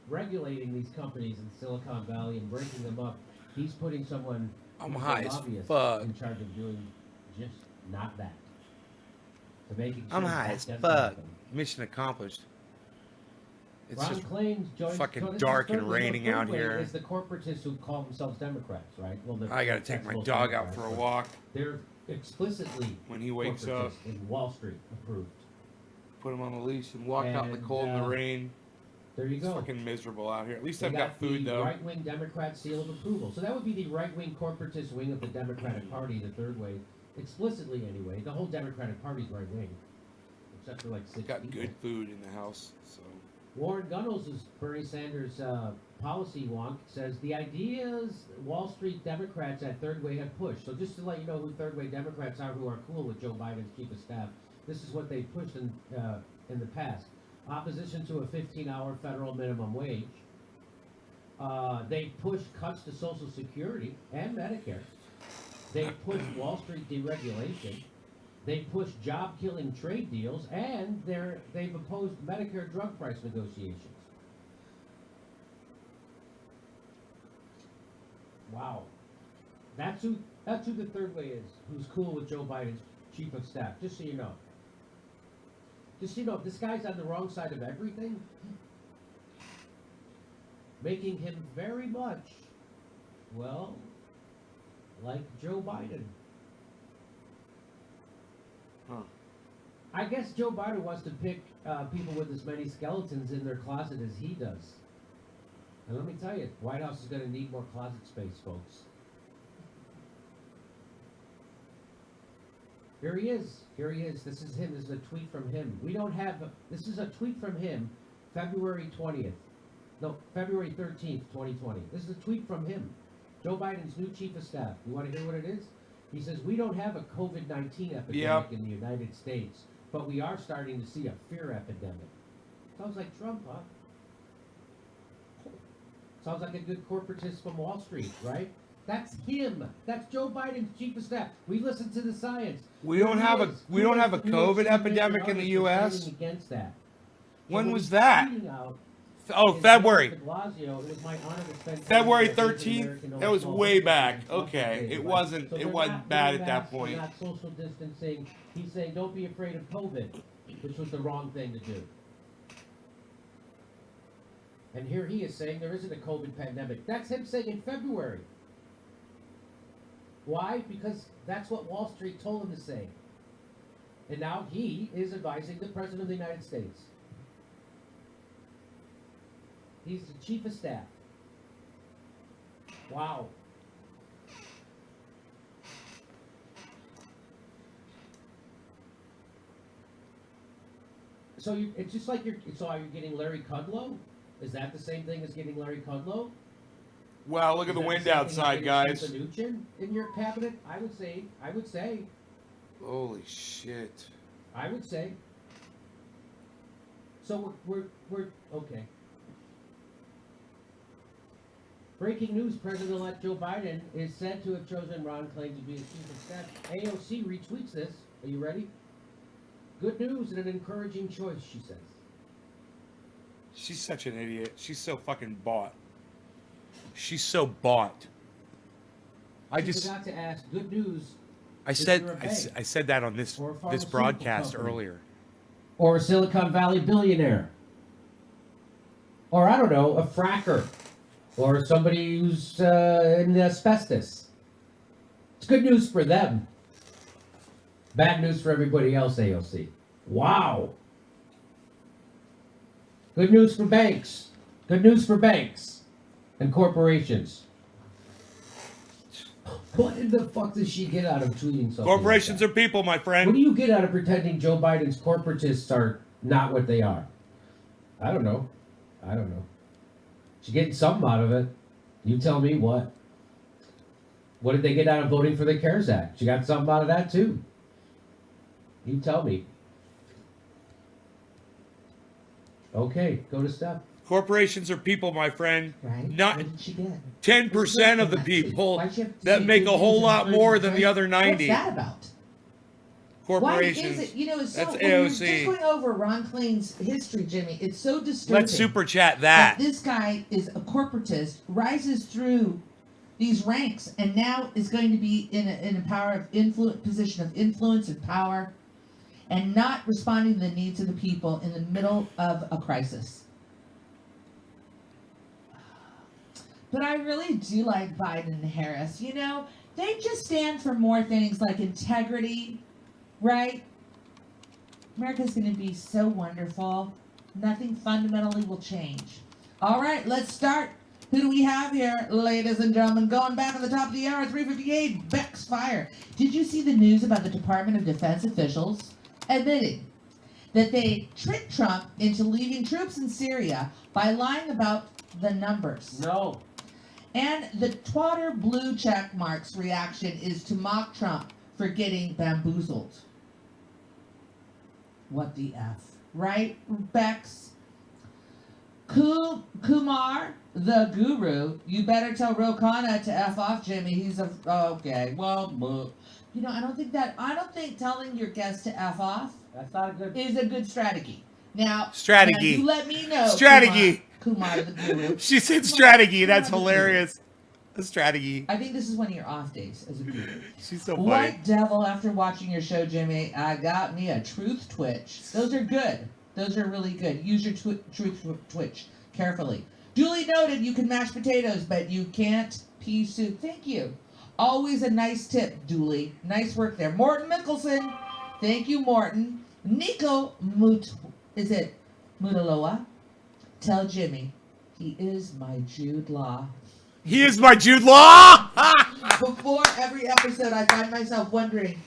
regulating these companies in Silicon Valley and breaking them up, he's putting someone I'm who's a high as lobbyist fuck. in charge of doing just not that. To making I'm sure high that as doesn't fuck. happen. Mission accomplished. It's Ron just Klain joins, fucking so this is dark and third- raining third out wave here. Is the corporatists who call themselves Democrats, right? Well, I gotta take my dog out for a walk They're explicitly when he wakes up. corporatists in Wall Street approved. Put him on the leash and walk out in the And, cold and the rain. There you It's go. fucking miserable out here. At least They I've got food the though. right-wing Democrat seal of approval. So that would be the right-wing corporatist wing of the Democratic Party, the third wave. Explicitly, anyway. The whole Democratic Party's right-wing, except for like 6 Got people. good food in the house, so. Warren Gunnels is Bernie Sanders' policy wonk, says the ideas Wall Street Democrats at Third Way have pushed. So just to let you know who Third Way Democrats are who are cool with Joe Biden's chief of staff, this is what they pushed in the past. Opposition to a 15-hour federal minimum wage. They pushed cuts to Social Security and Medicare. They pushed Wall Street deregulation. They pushed job-killing trade deals, and they've opposed Medicare drug price negotiations. Wow, that's who the third way is. Who's cool with Joe Biden's chief of staff? Just so you know. Just so you know, this guy's on the wrong side of everything, making him very much, well, like Joe Biden. Huh. I guess Joe Biden wants to pick people with as many skeletons in their closet as he does. And let me tell you, White House is going to need more closet space, folks. Here he is. Here he is. This is him. This is a tweet from him. We don't have... This is a tweet from him, February 20th. No, February 13th, 2020. This is a tweet from him. Joe Biden's new chief of staff. You want to hear what it is? He says, we don't have a COVID-19 epidemic in the United States, but we are starting to see a fear epidemic. Sounds like Trump, huh? Sounds like a good corporatist from Wall Street, right? That's him. That's Joe Biden's chief of staff. We listen to the science. We don't have a COVID epidemic in the U.S. Against that. When was that? Oh, In February. De Blasio, it was my honor to spend time February with the 13th? American That was Old way Folks back. and Trump Okay. Day, It right? wasn't- So it they're wasn't not bad doing at that masks, they're point. Not social distancing. He's saying don't be afraid of COVID, which was the wrong thing to do. And here he is saying there isn't a COVID pandemic. That's him saying in February. Why? Because that's what Wall Street told him to say. And now he is advising the President of the United States. He's the chief of staff. Wow. So it's just like so are you getting Larry Kudlow? Is that the same thing as getting Larry Kudlow? Wow, look at the wind outside, guys. In your cabinet, I would say. Holy shit. I would say. So we're okay. breaking news, President-elect Joe Biden is said to have chosen Ron Klain to be his chief of staff. AOC retweets this. Are you ready? Good news and an encouraging choice, she says. She's such an idiot. She's so fucking bought. She's so bought. I forgot to ask, good news. I said that on this Or a this pharmaceutical broadcast company. earlier. Or a Silicon Valley billionaire. Or, I don't know, a fracker. Or somebody who's in asbestos. It's good news for them. Bad news for everybody else, AOC. Wow. Good news for banks. Good news for banks and corporations. What in the fuck does she get out of tweeting something? Corporations like are people, my that? friend. What do you get out of pretending Joe Biden's corporatists are not what they are? I don't know. She's getting something out of it. You tell me what. What did they get out of voting for the CARES Act? She got something out of that too. You tell me. Okay, go to step. Corporations are people, my friend. Right? Not What did she get? 10% of the people Why'd you have to that say make good a whole news and lot more than encouraging the other choice? 90 What's that about? corporations. Why is it? You know, it's so. That's When you're AOC. just going over Ron Klain's history, Jimmy, it's so disturbing. Let's super chat that. This guy is a corporatist, rises through these ranks, and now is going to be in a power of influence, position of influence and power, and not responding to the needs of the people in the middle of a crisis. But I really do like Biden and Harris. You know, they just stand for more things like integrity, right? America's going to be so wonderful. Nothing fundamentally will change. All right, let's start. Who do we have here, ladies and gentlemen? Going back at the top of the hour, 3:58, Beck's fire. Did you see the news about the Department of Defense officials admitting that they tricked Trump into leaving troops in Syria by lying about the numbers? No. And the twatter blue check marks reaction is to mock Trump for getting bamboozled. What the F? Right, Bex? Kumar, the guru, you better tell Ro Khanna to F off, Jimmy. He's a, okay, well, you know, I don't think telling your guest to F off That's not a good. is a good strategy. Now, Strategy. you let me know. Strategy. Kumar the guru. She said strategy. That's hilarious. A strategy. I think this is one of your off days as a guru. She's so funny. White Devil, after watching your show, Jimmy, I got me a truth twitch. Those are good. Those are really good. Use your truth twitch carefully. Duly noted, you can mash potatoes, but you can't pea soup. Thank you. Always a nice tip, Dooley. Nice work there. Morton Mickelson. Thank you, Morton. Nico Mutaloa? Tell Jimmy, he is my Jude Law. He is my Jude Law! Before every episode, I find myself wondering,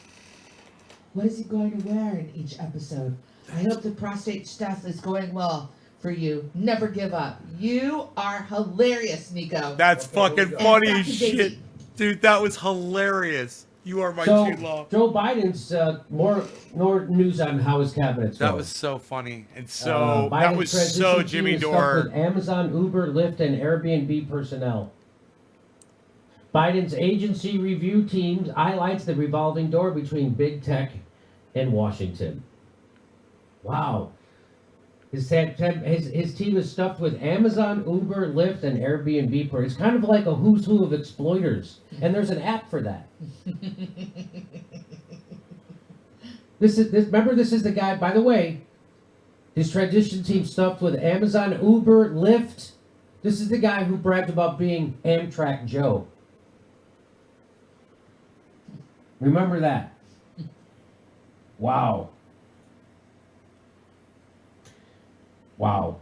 what is he going to wear in each episode? I hope the prostate stuff is going well for you. Never give up. You are hilarious, Nico. That's fucking go. funny And as Dr. shit. Daisy. Dude, that was hilarious. You are my So Jude Law. Joe Biden's more news on how his cabinet's That going. was so funny. And so, that Biden's was transition so team Jimmy is stuffed Dore. with Amazon, Uber, Lyft, and Airbnb personnel. Biden's agency review team highlights the revolving door between big tech and Washington. Wow. His team is stuffed with Amazon, Uber, Lyft, and Airbnb. It's kind of like a who's who of exploiters. And there's an app for that. Remember, this is the guy, by the way, his transition team stuffed with Amazon, Uber, Lyft. This is the guy who bragged about being Amtrak Joe. Remember that. Wow. Wow.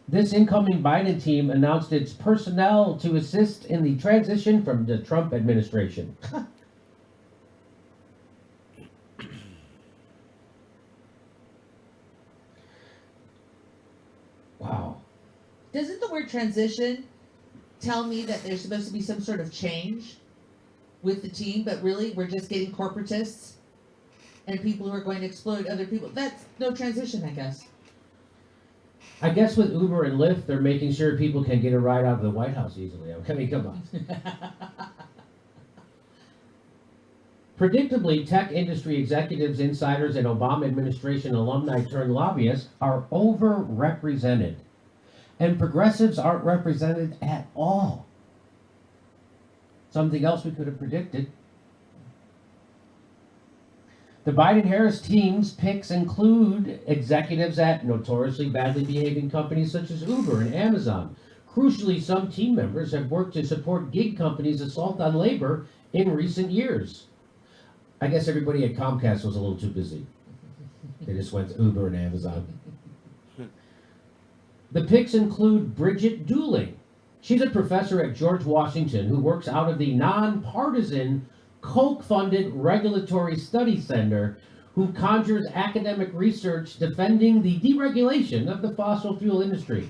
This incoming Biden team announced its personnel to assist in the transition from the Trump administration. Wow. Doesn't the word transition tell me that there's supposed to be some sort of change with the team, but really we're just getting corporatists and people who are going to exploit other people? That's no transition, I guess. I guess with Uber and Lyft, they're making sure people can get a ride out of the White House easily. Okay, come on. Predictably, tech industry executives, insiders, and Obama administration alumni turned lobbyists are overrepresented. And progressives aren't represented at all. Something else we could have predicted. The Biden-Harris team's picks include executives at notoriously badly behaving companies such as Uber and Amazon. Crucially, some team members have worked to support gig companies' assault on labor in recent years. I guess everybody at Comcast was a little too busy. They just went to Uber and Amazon. The picks include Bridget Dooling. She's a professor at George Washington who works out of the nonpartisan Koch-funded Regulatory Study Center, who conjures academic research defending the deregulation of the fossil fuel industry.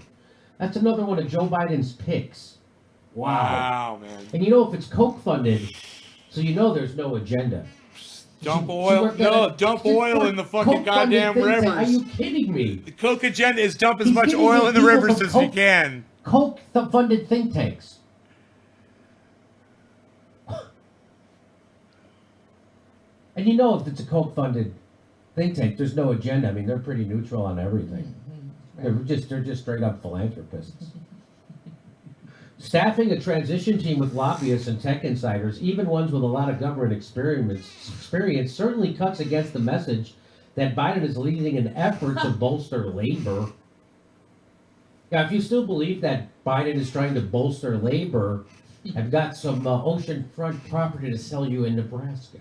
That's another one of Joe Biden's picks. Wow, man. And you know, if it's Koch-funded, so you know there's no agenda. Dump She oil. worked No, at a- dump she oil worked in the fucking Koch-funded goddamn think tank. Are rivers. you kidding me? The Coke agenda is dump as He's much giving oil the in the people rivers from as we Coke- can. Koch-funded think tanks. And you know, if it's a Koch-funded think tank, there's no agenda. I mean, they're pretty neutral on everything. They're just straight up philanthropists. Staffing a transition team with lobbyists and tech insiders, even ones with a lot of government experience, certainly cuts against the message that Biden is leading an effort to bolster labor. Now, if you still believe that Biden is trying to bolster labor, I've got some oceanfront property to sell you in Nebraska.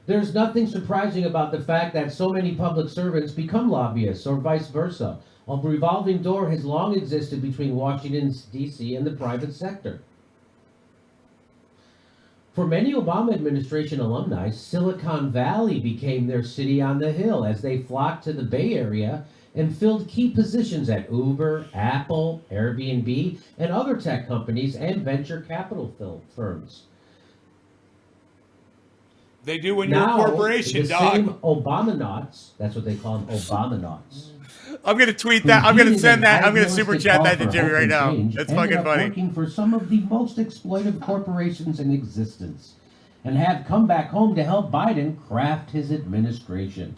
There's nothing surprising about the fact that so many public servants become lobbyists or vice versa. A revolving door has long existed between Washington, D.C. and the private sector. For many Obama administration alumni, Silicon Valley became their city on the hill as they flocked to the Bay Area and filled key positions at Uber, Apple, Airbnb, and other tech companies and venture capital firms. They do when you're a corporation, the dog. same Obama-nauts, that's what they call them, Obama-nauts. I'm gonna tweet that. I'm gonna send that. I'm gonna super Idealistic chat that call to for Jimmy hope right and now. change That's ended fucking up funny. Working for some of the most exploitive corporations in existence, and have come back home to help Biden craft his administration.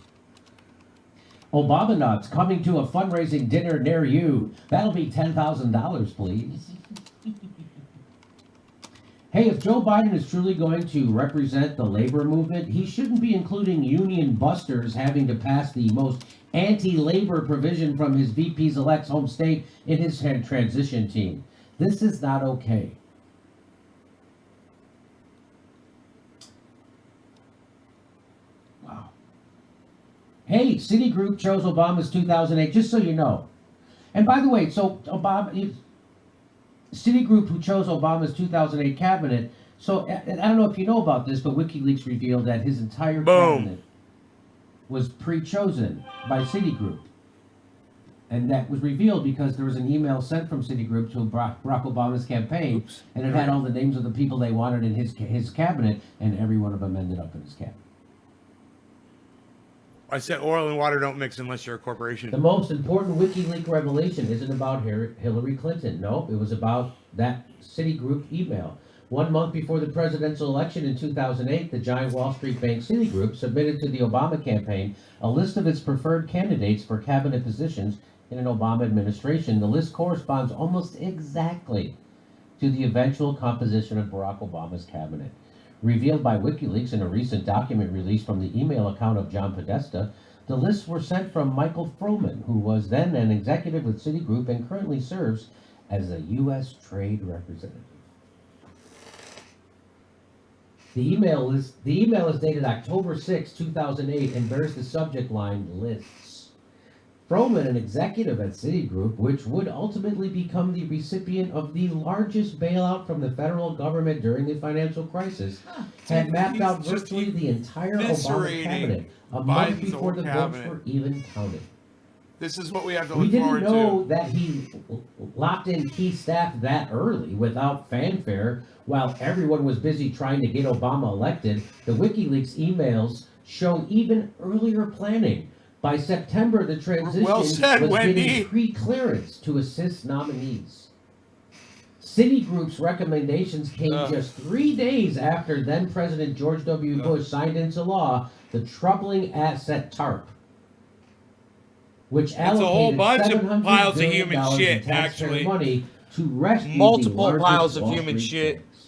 Obama-nauts coming to a fundraising dinner near you. That'll be $10,000, please. Hey, if Joe Biden is truly going to represent the labor movement, he shouldn't be including union busters having to pass the most anti-labor provision from his VP's-elect's home state in his transition team. This is not okay. Wow. Hey, Citigroup chose Obama's 2008, just so you know. And by the way, so Obama... Citigroup, who chose Obama's 2008 cabinet, so and I don't know if you know about this, but WikiLeaks revealed that his entire cabinet was pre-chosen by Citigroup. And that was revealed because there was an email sent from Citigroup to Barack Obama's campaign, and it had all the names of the people they wanted in his cabinet, and every one of them ended up in his cabinet. I said oil and water don't mix unless you're a corporation. The most important WikiLeaks revelation isn't about Hillary Clinton. No, it was about that Citigroup email. 1 month before the presidential election in 2008, the giant Wall Street bank Citigroup submitted to the Obama campaign a list of its preferred candidates for cabinet positions in an Obama administration. The list corresponds almost exactly to the eventual composition of Barack Obama's cabinet. Revealed by WikiLeaks in a recent document released from the email account of John Podesta, the lists were sent from Michael Froman, who was then an executive with Citigroup and currently serves as a U.S. trade representative. The email is dated October 6, 2008, and bears the subject line lists. Froman, an executive at Citigroup, which would ultimately become the recipient of the largest bailout from the federal government during the financial crisis, had mapped out virtually the entire Obama cabinet a month Biden's before the whole votes cabinet. were even counted. This is what we have to We look didn't forward know to. that he locked in key staff that early without fanfare while everyone was busy trying to get Obama elected. The WikiLeaks emails show even earlier planning. By September, the transition Well said, was Wendy. getting pre-clearance to assist nominees. Citigroup's recommendations came just 3 days after then-President George W. Bush signed into law the troubling asset TARP, which It's a whole allocated bunch of $700 piles of billion human shit, in taxpayer actually. money to rescue Multiple the largest piles of Wall human Street shit. banks.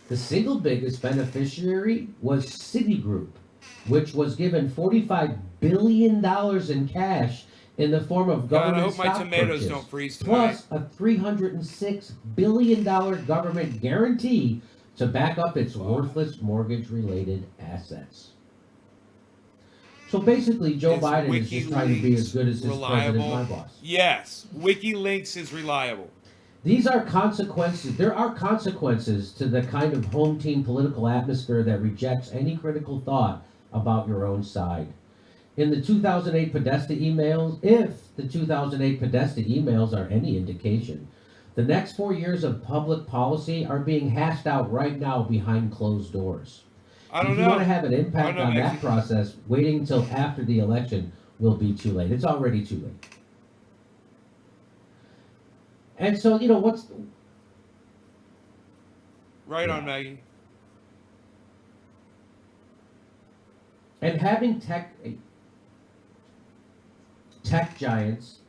The single biggest beneficiary was Citigroup, which was given $45 billion in cash in the form of God, I government hope my stock tomatoes purchase, don't freeze tonight. plus a $306 billion government guarantee to back up its worthless mortgage-related assets. So basically, Joe Is Biden is just trying to be as WikiLeaks good as his reliable? president, my boss. Yes, WikiLeaks is reliable. These are consequences. There are consequences to the kind of home team political atmosphere that rejects any critical thought about your own side. In the 2008 Podesta emails, if the 2008 Podesta emails are any indication, the next 4 years of public policy are being hashed out right now behind closed doors. I don't If you want to know. have an impact on that process, waiting until after the election will be too late. It's already too late. And so, you know, what's Right on, Maggie. and having tech giants,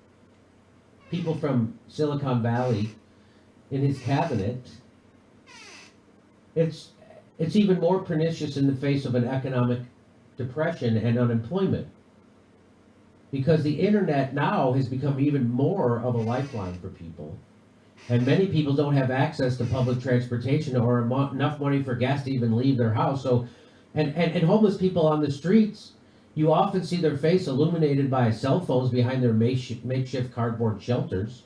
people from Silicon Valley in his cabinet, it's even more pernicious in the face of an economic depression and unemployment. Because the internet now has become even more of a lifeline for people. And many people don't have access to public transportation or enough money for gas to even leave their house. So, and homeless people on the streets, you often see their face illuminated by cell phones behind their makeshift cardboard shelters.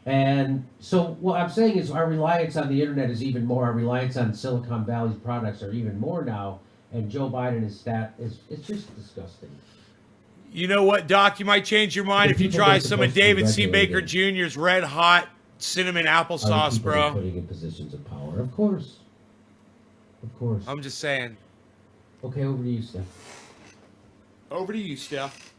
And so what I'm saying is our reliance on the internet is even more, our reliance on Silicon Valley's products are even more now, and Joe Biden it's just disgusting. You know what, Doc? You might change your mind The if you people try they're some of supposed to be David C. Baker regulating. Jr.'s Red Hot Cinnamon Are the Applesauce, people they're bro. putting in positions of power, of course. Of course. I'm just saying. Okay, over to you, Steph. Over to you, Steph.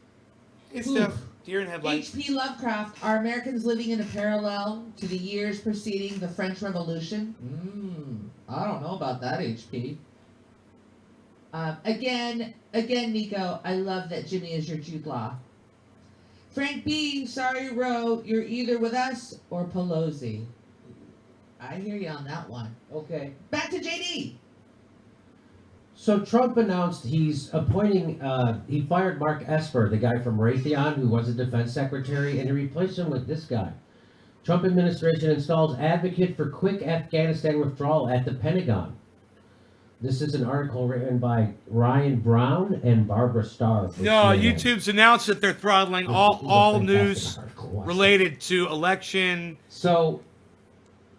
Hey, Oof. Steph. Deer in headlights. H.P. Lovecraft, are Americans living in a parallel to the years preceding the French Revolution? I don't know about that, HP. Again, Nico, I love that Jimmy is your Jude Law. Frank B., sorry, Roe, you're either with us or Pelosi. I hear you on that one. Okay. Back to JD. So Trump announced he's appointing, he fired Mark Esper, the guy from Raytheon, who was a defense secretary, and he replaced him with this guy. Trump administration installs advocate for quick Afghanistan withdrawal at the Pentagon. This is an article written by Ryan Brown and Barbara Starr. for No, CNN. YouTube's announced that they're throttling This is a all fantastic news article. Watch related to election, So,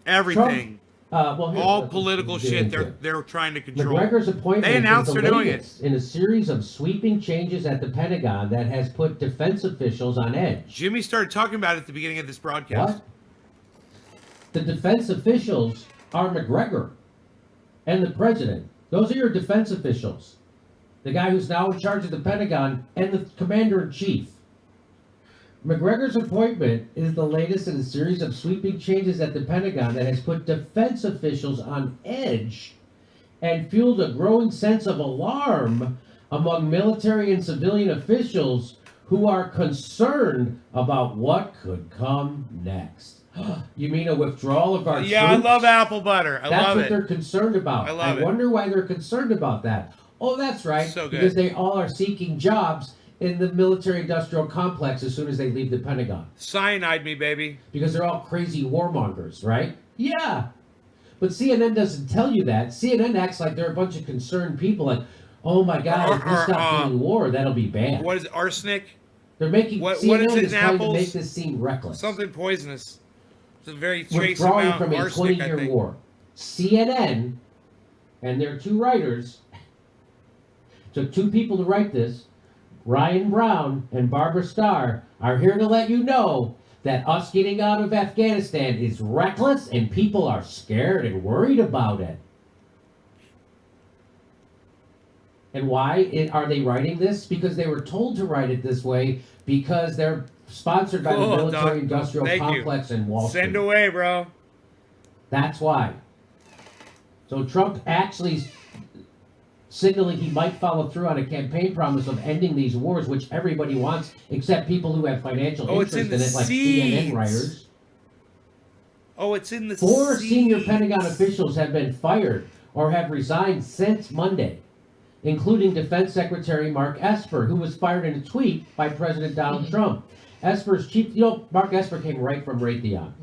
everything. well, here, All let's political get shit into it. they're trying to control. McGregor's appointment They announced is the they're doing it. latest in a series of sweeping changes at the Pentagon that has put defense officials on edge. Jimmy started talking about it at the beginning of this broadcast. What? The defense officials are McGregor and the president. Those are your defense officials. The guy who's now in charge of the Pentagon and the commander-in-chief. McGregor's appointment is the latest in a series of sweeping changes at the Pentagon that has put defense officials on edge and fueled a growing sense of alarm among military and civilian officials who are concerned about what could come next. You mean a withdrawal of our Yeah, I troops? love apple butter. I That's love what it. they're concerned about. I love it. wonder why they're concerned about that. Oh, that's right. So good. Because they all are seeking jobs in the military-industrial complex as soon as they leave the Pentagon. Cyanide me, baby. Because they're all crazy warmongers, right? Yeah. But CNN doesn't tell you that. CNN acts like they're a bunch of concerned people. Like, oh my God, if we stop doing war, that'll be bad. What is it, arsenic? They're making what CNN is it in trying to apples? make this seem reckless. Something poisonous. It's a very trace Withdrawing amount from of a arsenic, I 20-year think. war. CNN and their two writers took two people to write this. Ryan Brown and Barbara Starr are here to let you know that us getting out of Afghanistan is reckless and people are scared and worried about it. And why are they writing this? Because they were told to write it this way because they're sponsored by Cool, the Doc. military-industrial Thank you. complex in Wall Street. Send away, bro. That's why. So Trump actually signaling he might follow through on a campaign promise of ending these wars, which everybody wants, except people who have financial Oh, it's interest in in the it, like seeds. CNN writers. Oh, it's in the 4 senior seeds. Pentagon officials have been fired or have resigned since Monday, including Defense Secretary Mark Esper, who was fired in a tweet by President Donald Trump. Esper's chief, Mark Esper came right from Raytheon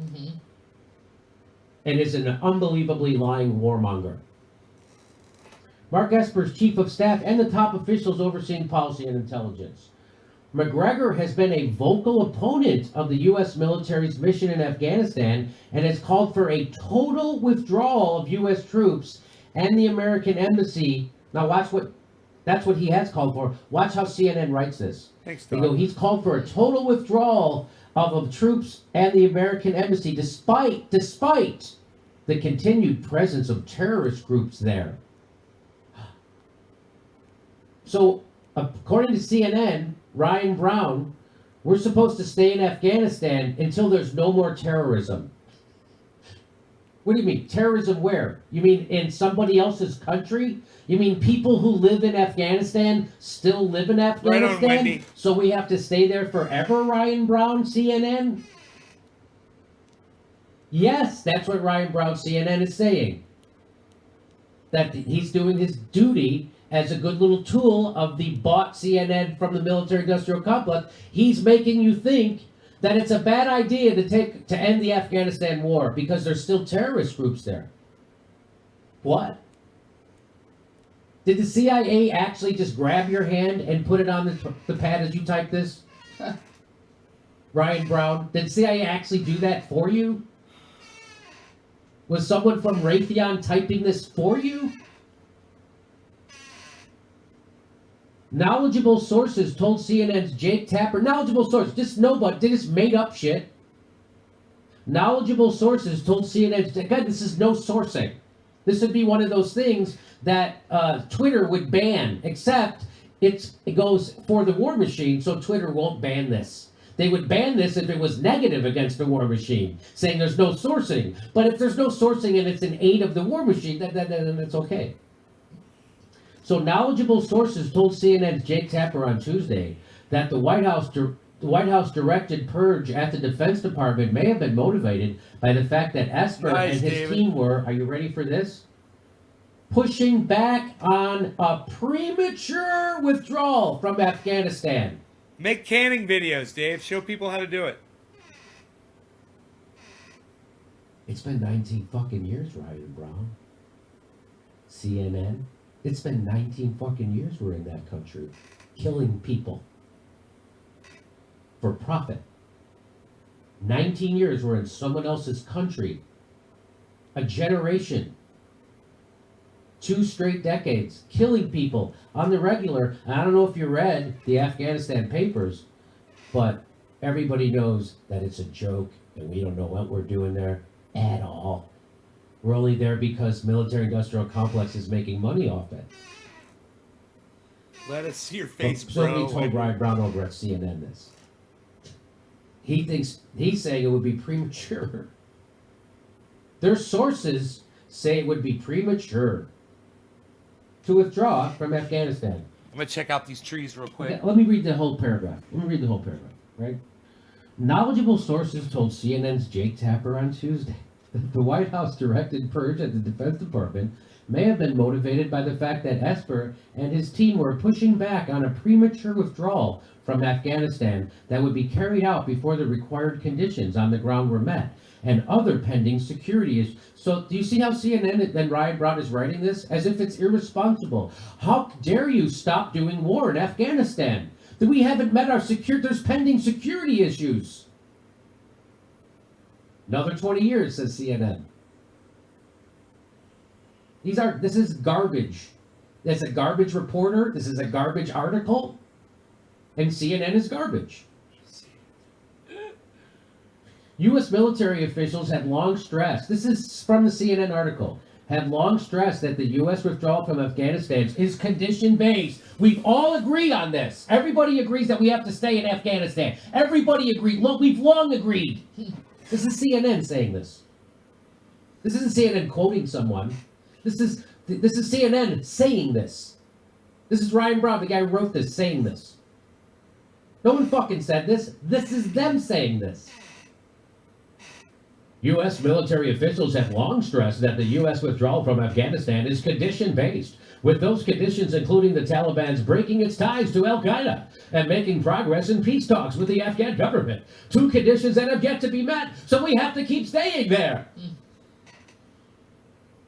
and is an unbelievably lying warmonger. Mark Esper's chief of staff and the top officials overseeing policy and intelligence. McGregor has been a vocal opponent of the U.S. military's mission in Afghanistan and has called for a total withdrawal of U.S. troops and the American embassy. Now that's what he has called for. Watch how CNN writes this. Thanks, They Doc. go, he's called for a total withdrawal of troops and the American embassy despite the continued presence of terrorist groups there. So, according to CNN, Ryan Brown, we're supposed to stay in Afghanistan until there's no more terrorism. What do you mean? Terrorism where? You mean in somebody else's country? You mean people who live in Afghanistan still live in Afghanistan? Wendy. So we have to stay there forever, Ryan Brown, CNN? Yes, that's what Ryan Brown, CNN is saying. That he's doing his duty as a good little tool of the bought CNN from the military-industrial complex. He's making you think that it's a bad idea to end the Afghanistan war because there's still terrorist groups there. What? Did the CIA actually just grab your hand and put it on the pad as you type this? Ryan Brown, did the CIA actually do that for you? Was someone from Raytheon typing this for you? Knowledgeable sources told CNN's Jake Tapper, knowledgeable source, just nobody, they just made up shit. Knowledgeable sources told CNN's, God, this is no sourcing. This would be one of those things that Twitter would ban, except it goes for the war machine, so Twitter won't ban this. They would ban this if it was negative against the war machine, saying there's no sourcing. But if there's no sourcing and it's in aid of the war machine, then it's okay. So knowledgeable sources told CNN's Jake Tapper on Tuesday that the White House directed purge at the Defense Department may have been motivated by the fact that Esper Nice, and his David. team were, are you ready for this? Pushing back on a premature withdrawal from Afghanistan. Make canning videos, Dave. Show people how to do it. It's been 19 fucking years, Ryan Brown. CNN. It's been 19 fucking years we're in that country. Killing people. For profit. 19 years we're in someone else's country. A generation. 2 straight decades. Killing people on the regular. I don't know if you read the Afghanistan papers, but everybody knows that it's a joke and we don't know what we're doing there at all. We're only there because military-industrial complex is making money off it. Let us see your face, So bro. we told Ryan Brown over at CNN this. He's saying it would be premature. Their sources say it would be premature to withdraw from Afghanistan. I'm gonna check out these trees real quick. Okay, let me read the whole paragraph. Right? Knowledgeable sources told CNN's Jake Tapper on Tuesday that the White House directed purge at the Defense Department may have been motivated by the fact that Esper and his team were pushing back on a premature withdrawal from Afghanistan that would be carried out before the required conditions on the ground were met and other pending security issues. So do you see how CNN and Ryan Brown is writing this? As if it's irresponsible. How dare you stop doing war in Afghanistan? That we haven't met our there's pending security issues. Another 20 years, says CNN. This is garbage. That's a garbage reporter. This is a garbage article. And CNN is garbage. U.S. military officials have long stressed, this is from the CNN article, have long stressed that the U.S. withdrawal from Afghanistan is condition-based. We've all agreed on this. Everybody agrees that we have to stay in Afghanistan. Everybody agreed. Look, we've long agreed. This is CNN saying this. This isn't CNN quoting someone. This is CNN saying this. This is Ryan Brown, the guy who wrote this, saying this. No one fucking said this. This is them saying this. U.S. military officials have long stressed that the U.S. withdrawal from Afghanistan is condition-based, with those conditions including the Taliban's breaking its ties to al-Qaeda and making progress in peace talks with the Afghan government. Two conditions that have yet to be met, so we have to keep staying there.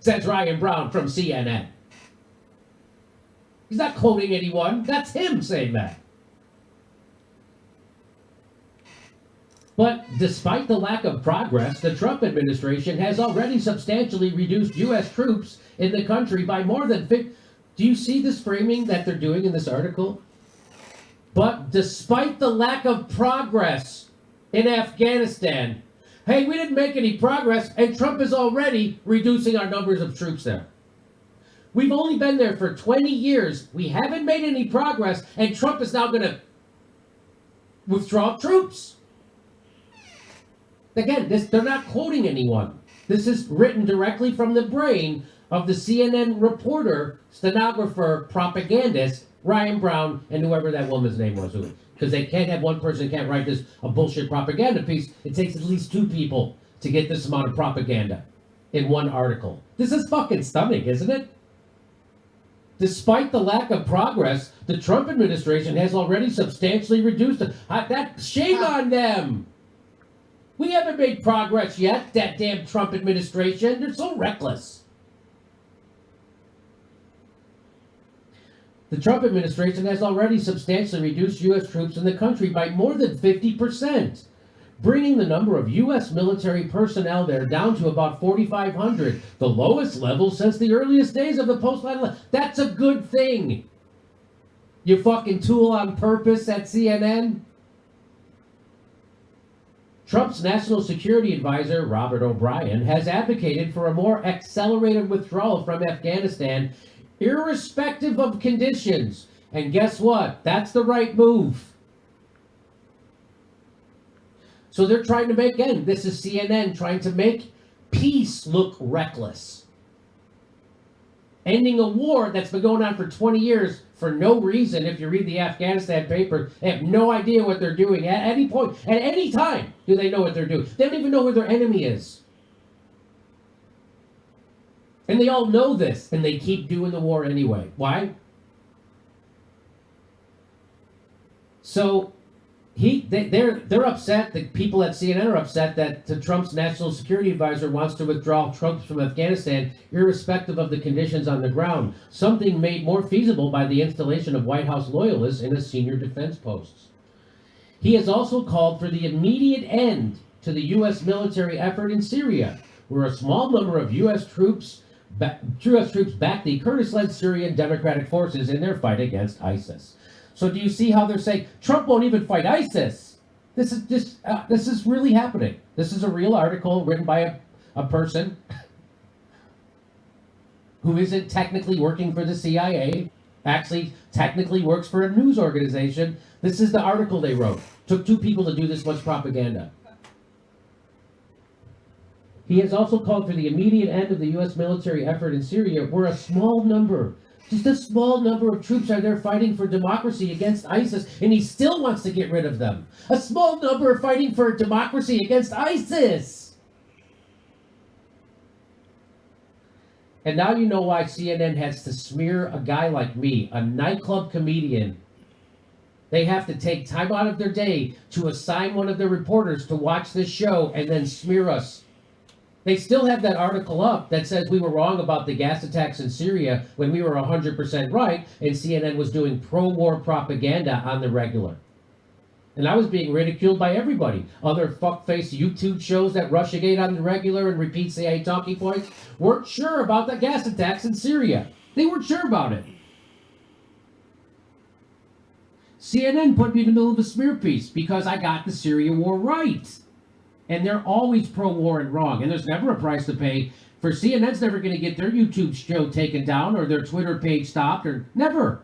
Says Ryan Brown from CNN. He's not quoting anyone. That's him saying that. But despite the lack of progress, the Trump administration has already substantially reduced U.S. troops in the country by more than 50. Do you see this framing that they're doing in this article? But despite the lack of progress in Afghanistan, hey, we didn't make any progress, and Trump is already reducing our numbers of troops there. We've only been there for 20 years. We haven't made any progress, and Trump is now going to withdraw troops. Again, they're not quoting anyone. This is written directly from the brain of the CNN reporter, stenographer, propagandist, Ryan Brown, and whoever that woman's name was. Because they can't have one person can't write this a bullshit propaganda piece. It takes at least two people to get this amount of propaganda in one article. This is fucking stunning, isn't it? Despite the lack of progress, the Trump administration has already substantially reduced it. Shame on them! We haven't made progress yet, that damn Trump administration. They're so reckless. The Trump administration has already substantially reduced U.S. troops in the country by more than 50%, bringing the number of U.S. military personnel there down to about 4,500, the lowest level since the earliest days of the post-9/11. That's a good thing. You fucking tool on purpose at CNN. Trump's national security advisor, Robert O'Brien, has advocated for a more accelerated withdrawal from Afghanistan, irrespective of conditions. And guess what? That's the right move. So they're trying to make, again, this is CNN trying to make peace look reckless. Ending a war that's been going on for 20 years for no reason. If you read the Afghanistan paper, they have no idea what they're doing at any point, at any time do they know what they're doing. They don't even know who their enemy is. And they all know this, and they keep doing the war anyway. Why? So they're upset. The people at CNN are upset that Trump's national security advisor wants to withdraw troops from Afghanistan, irrespective of the conditions on the ground. Something made more feasible by the installation of White House loyalists in his senior defense posts. He has also called for the immediate end to the U.S. military effort in Syria, where a small number of U.S. troops back the Kurdish-led Syrian Democratic Forces in their fight against ISIS. So do you see how they're saying Trump won't even fight ISIS? This is really happening. This is a real article written by a person who isn't technically working for the CIA, actually technically works for a news organization. This is the article they wrote. Took two people to do this much propaganda. He has also called for the immediate end of the U.S. military effort in Syria, where a small number of troops are there fighting for democracy against ISIS, and he still wants to get rid of them. A small number are fighting for democracy against ISIS. And now you know why CNN has to smear a guy like me, a nightclub comedian. They have to take time out of their day to assign one of their reporters to watch this show and then smear us. They still have that article up that says we were wrong about the gas attacks in Syria when we were 100% right, and CNN was doing pro-war propaganda on the regular. And I was being ridiculed by everybody. Other fuckface YouTube shows that Russiagate on the regular and repeat CIA talking points weren't sure about the gas attacks in Syria. They weren't sure about it. CNN put me in the middle of a smear piece because I got the Syria war right. And they're always pro-war and wrong. And there's never a price to pay. For CNN's never going to get their YouTube show taken down or their Twitter page stopped, or never.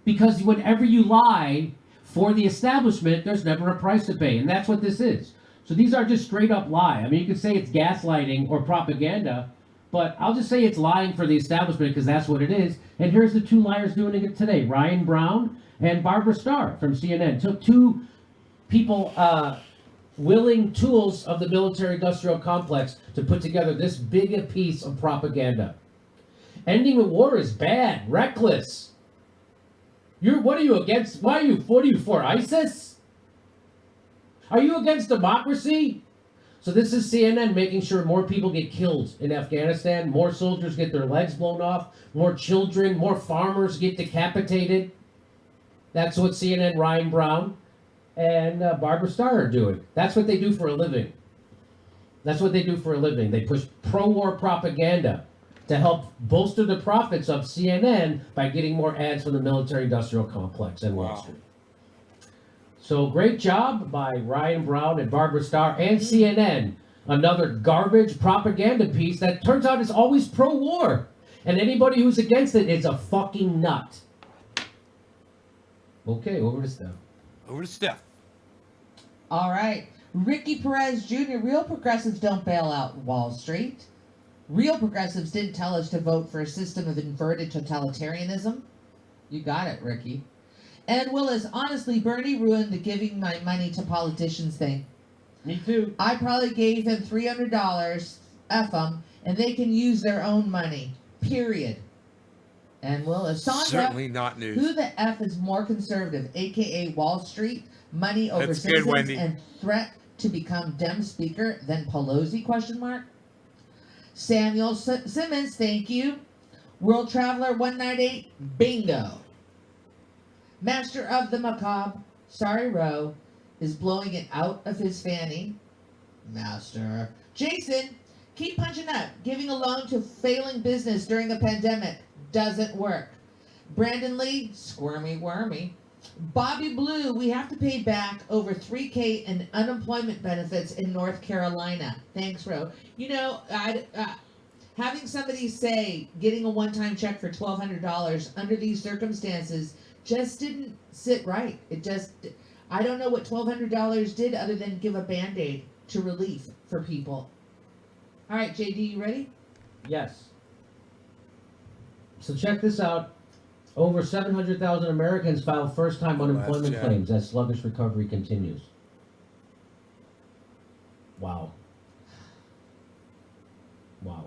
Because whenever you lie for the establishment, there's never a price to pay. And that's what this is. So these are just straight up lie. I mean, you could say it's gaslighting or propaganda, but I'll just say it's lying for the establishment because that's what it is. And here's the two liars doing it today. Ryan Brown and Barbara Starr from CNN took two people, willing tools of the military-industrial complex to put together this big a piece of propaganda. Ending the war is bad, reckless. What are you against? What are you for, ISIS? Are you against democracy? So this is CNN making sure more people get killed in Afghanistan, more soldiers get their legs blown off, more children, more farmers get decapitated. That's what CNN, Ryan Brown, and Barbara Starr are doing. That's what they do for a living. That's what they do for a living. They push pro-war propaganda to help bolster the profits of CNN by getting more ads from the military-industrial complex and Wall Street. So great job by Ryan Brown and Barbara Starr and CNN. Another garbage propaganda piece that turns out is always pro-war. And anybody who's against it is a fucking nut. Okay, over to Steph. Over to Steph. All right. Ricky Perez Jr., real progressives don't bail out Wall Street. Real progressives didn't tell us to vote for a system of inverted totalitarianism. You got it, Ricky. And Willis, honestly, Bernie ruined the giving my money to politicians thing. Me too. I probably gave him $300, F them, and they can use their own money, period. And Willis, Sandra, Certainly not who news. the F is more conservative, a.k.a. Wall Street, money over That's good, citizens, Wendy. and threat to become Dem Speaker, then Pelosi, question mark? Samuel Simmons, thank you. World Traveler 198, bingo. Master of the Macabre, sorry Roe, is blowing it out of his fanny. Master. Jason, keep punching up. Giving a loan to failing business during a pandemic doesn't work. Brandon Lee, squirmy wormy. Bobby Blue, we have to pay back over $3,000 in unemployment benefits in North Carolina. Thanks, Ro. You know, having somebody say getting a one-time check for $1,200 under these circumstances just didn't sit right. I don't know what $1,200 did other than give a Band-Aid to relief for people. All right, JD, you ready? Yes. So check this out. Over 700,000 Americans filed first-time unemployment Jack. claims as sluggish recovery continues. Wow. Wow.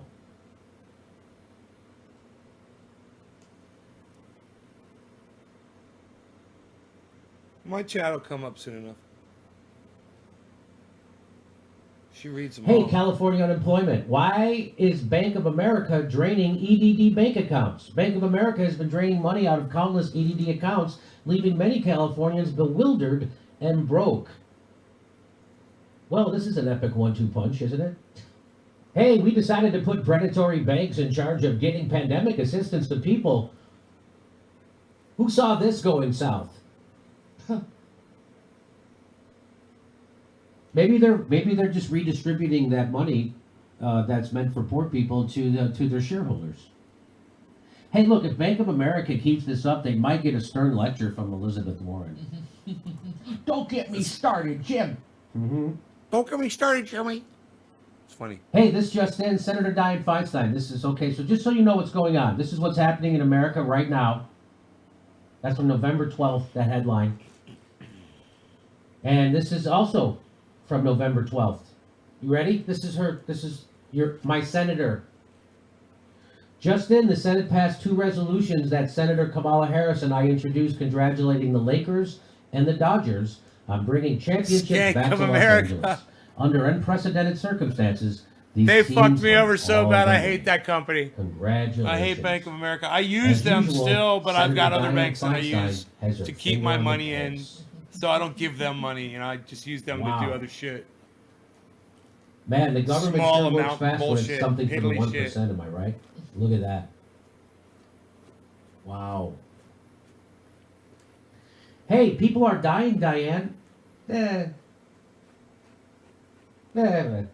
My chat will come up soon enough. She reads them Hey, all. California unemployment. Why is Bank of America draining EDD bank accounts? Bank of America has been draining money out of countless EDD accounts, leaving many Californians bewildered and broke. Well, this is an epic 1-2 punch, isn't it? Hey, we decided to put predatory banks in charge of getting pandemic assistance to people. Who saw this going south? Maybe they're just redistributing that money that's meant for poor people to their shareholders. Hey, look, if Bank of America keeps this up, they might get a stern lecture from Elizabeth Warren. Don't get me started, Jim. Mm-hmm. Don't get me started, Jimmy. It's funny. Hey, this just in, Senator Dianne Feinstein. This is okay. So just so you know what's going on, this is what's happening in America right now. That's from November 12th, that headline. And this is also from November 12th. You ready? This is my senator. Just in, the Senate passed 2 resolutions that Senator Kamala Harris and I introduced, congratulating the Lakers and the Dodgers on bringing championships Skank back of to Los America. Angeles. Under unprecedented circumstances, these They teams fucked me are over so all bad. I winning. hate that company. Congratulations. I hate Bank of America. I use As them usual, still, but I've got Senator other Dianne banks that I Feinstein use has her to keep finger my on the money in. pulse. So I don't give them money. You know, I just use them to Wow. do other shit. Man, the government Small sure works amount fast when it's bullshit, something for the piddly 1%, shit. am I right? Look at that. Wow. Hey, people are dying, Diane. I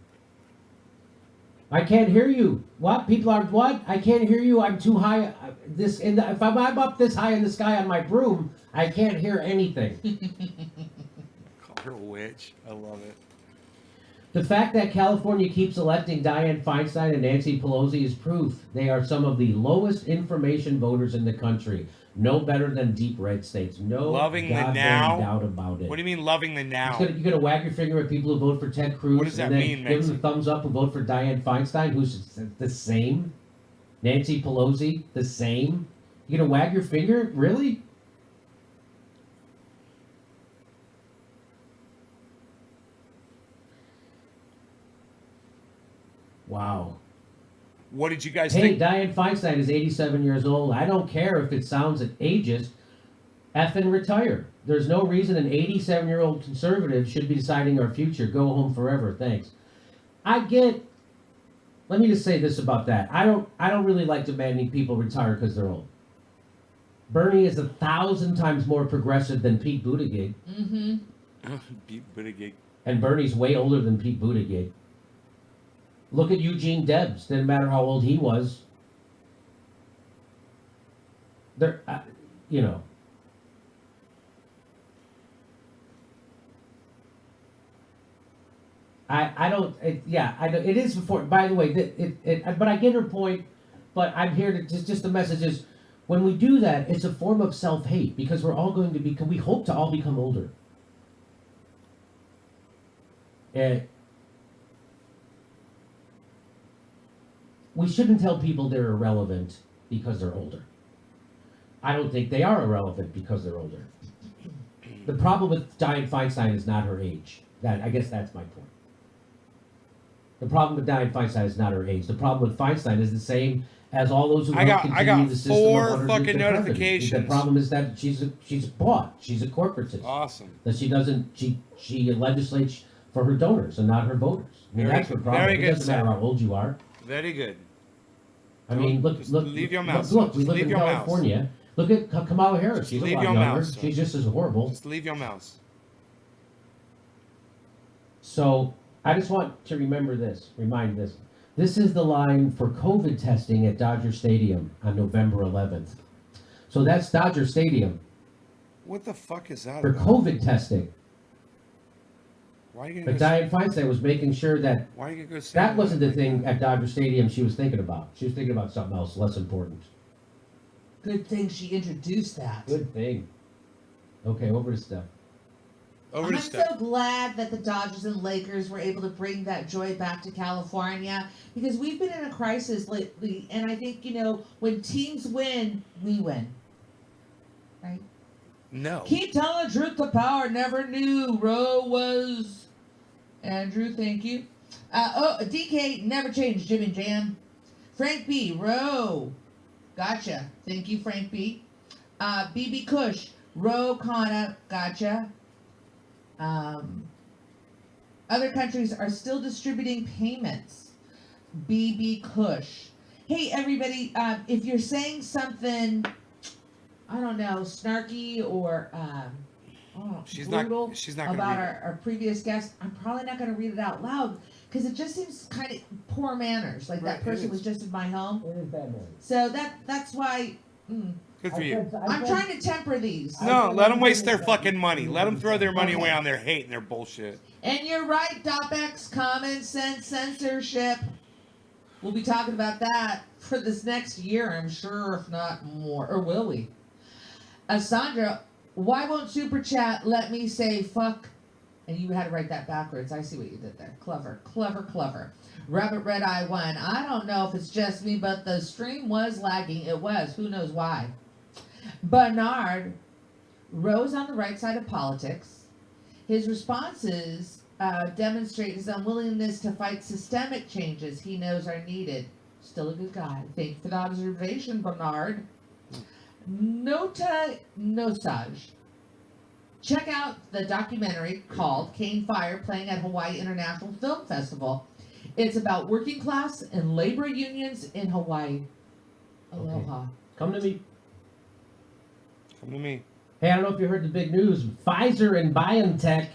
can't hear you. What? People are what? I can't hear you. I'm too high. If I'm up this high in the sky on my broom, I can't hear anything. Call her a witch. I love it. The fact that California keeps electing Dianne Feinstein and Nancy Pelosi is proof they are some of the lowest information voters in the country. No better than deep red states. No Loving the goddamn now? doubt about it. What do you mean loving the now? You're gonna wag your finger at people who vote for Ted Cruz. What does that and then mean, give them Maxie? the thumbs up who vote for Dianne Feinstein, who's the same. Nancy Pelosi, the same. You gonna wag your finger? Really? Wow. What did you guys Hey, think? Dianne Feinstein is 87 years old. I don't care if it sounds ageist. Effing retire. There's no reason an 87-year-old conservative should be deciding our future. Go home forever. Thanks. Let me just say this about that. I don't really like demanding people retire because they're old. Bernie is 1,000 times more progressive than Pete Buttigieg, Mm-hmm. Pete Buttigieg. and Bernie's way older than Pete Buttigieg. Look at Eugene Debs. Didn't matter how old he was. There, you know. It is before. By the way, but I get her point. But I'm here to just the message is, when we do that, it's a form of self-hate because we're all going to become. We hope to all become older. We shouldn't tell people they're irrelevant because they're older. I don't think they are irrelevant because they're older. The problem with Dianne Feinstein is not her age. I guess that's my point. The problem with Dianne Feinstein is not her age. The problem with Feinstein is the same as all those who I got continue the system four of underneath fucking the president. notifications. The problem is that she's bought. She's a corporatist. Awesome. That she legislates for her donors and not her voters. I mean, Very that's her good. problem. Very It good, doesn't matter sir. how old you are. Very good. I mean, look. Just leave your mouth, Look, sir. we Just live leave in your mouth. California. Look at Kamala Harris. Just She's a leave lot your younger. mouth, sir. She's just as horrible. Just leave your mouse. So I just want to remind this. This is the line for COVID testing at Dodger Stadium on November 11th. So that's Dodger Stadium What the fuck is that for about? COVID testing. Why are you But gonna go? Dianne Feinstein was making sure that Why are you gonna go? say that wasn't the like thing that? at Dodger Stadium she was thinking about. She was thinking about something else less important. Good thing she introduced that. Good thing. Okay, over to Steph. Over to I'm Steph. so glad that the Dodgers and Lakers were able to bring that joy back to California because we've been in a crisis lately, and I think when teams win, we win. Right? No. Keep telling the truth, the power never knew. Roe was Andrew. Thank you. DK never changed. Jim and Jam. Frank B. Roe. Gotcha. Thank you, Frank B. BB Kush. Roe Kana. Gotcha. Other countries are still distributing payments. BB Kush. Hey, everybody, if you're saying something, I don't know, snarky or She's brutal not. She's not gonna about read it. our previous guest, I'm probably not going to read it out loud because it just seems kind of poor manners. Like Right, that it person is. was just in my home. It is bad news. So that's why Good for you. I'm trying to temper these. No, let them waste their fucking money. Let them throw their money away on their hate and their bullshit. And you're right, Dopex, common sense censorship. We'll be talking about that for this next year, I'm sure, if not more. Or will we? Sandra, why won't Super Chat let me say fuck? And you had to write that backwards. I see what you did there. Clever, clever, clever. Rabbit Red Eye 1. I don't know if it's just me, but the stream was lagging. It was. Who knows why? Bernard rose on the right side of politics. His responses demonstrate his unwillingness to fight systemic changes he knows are needed. Still a good guy. Thank you for the observation, Bernard. Nota Nosage. Check out the documentary called Cane Fire playing at Hawaii International Film Festival. It's about working class and labor unions in Hawaii. Aloha. Come to me. Come to me. Hey, I don't know if you heard the big news. Pfizer and BioNTech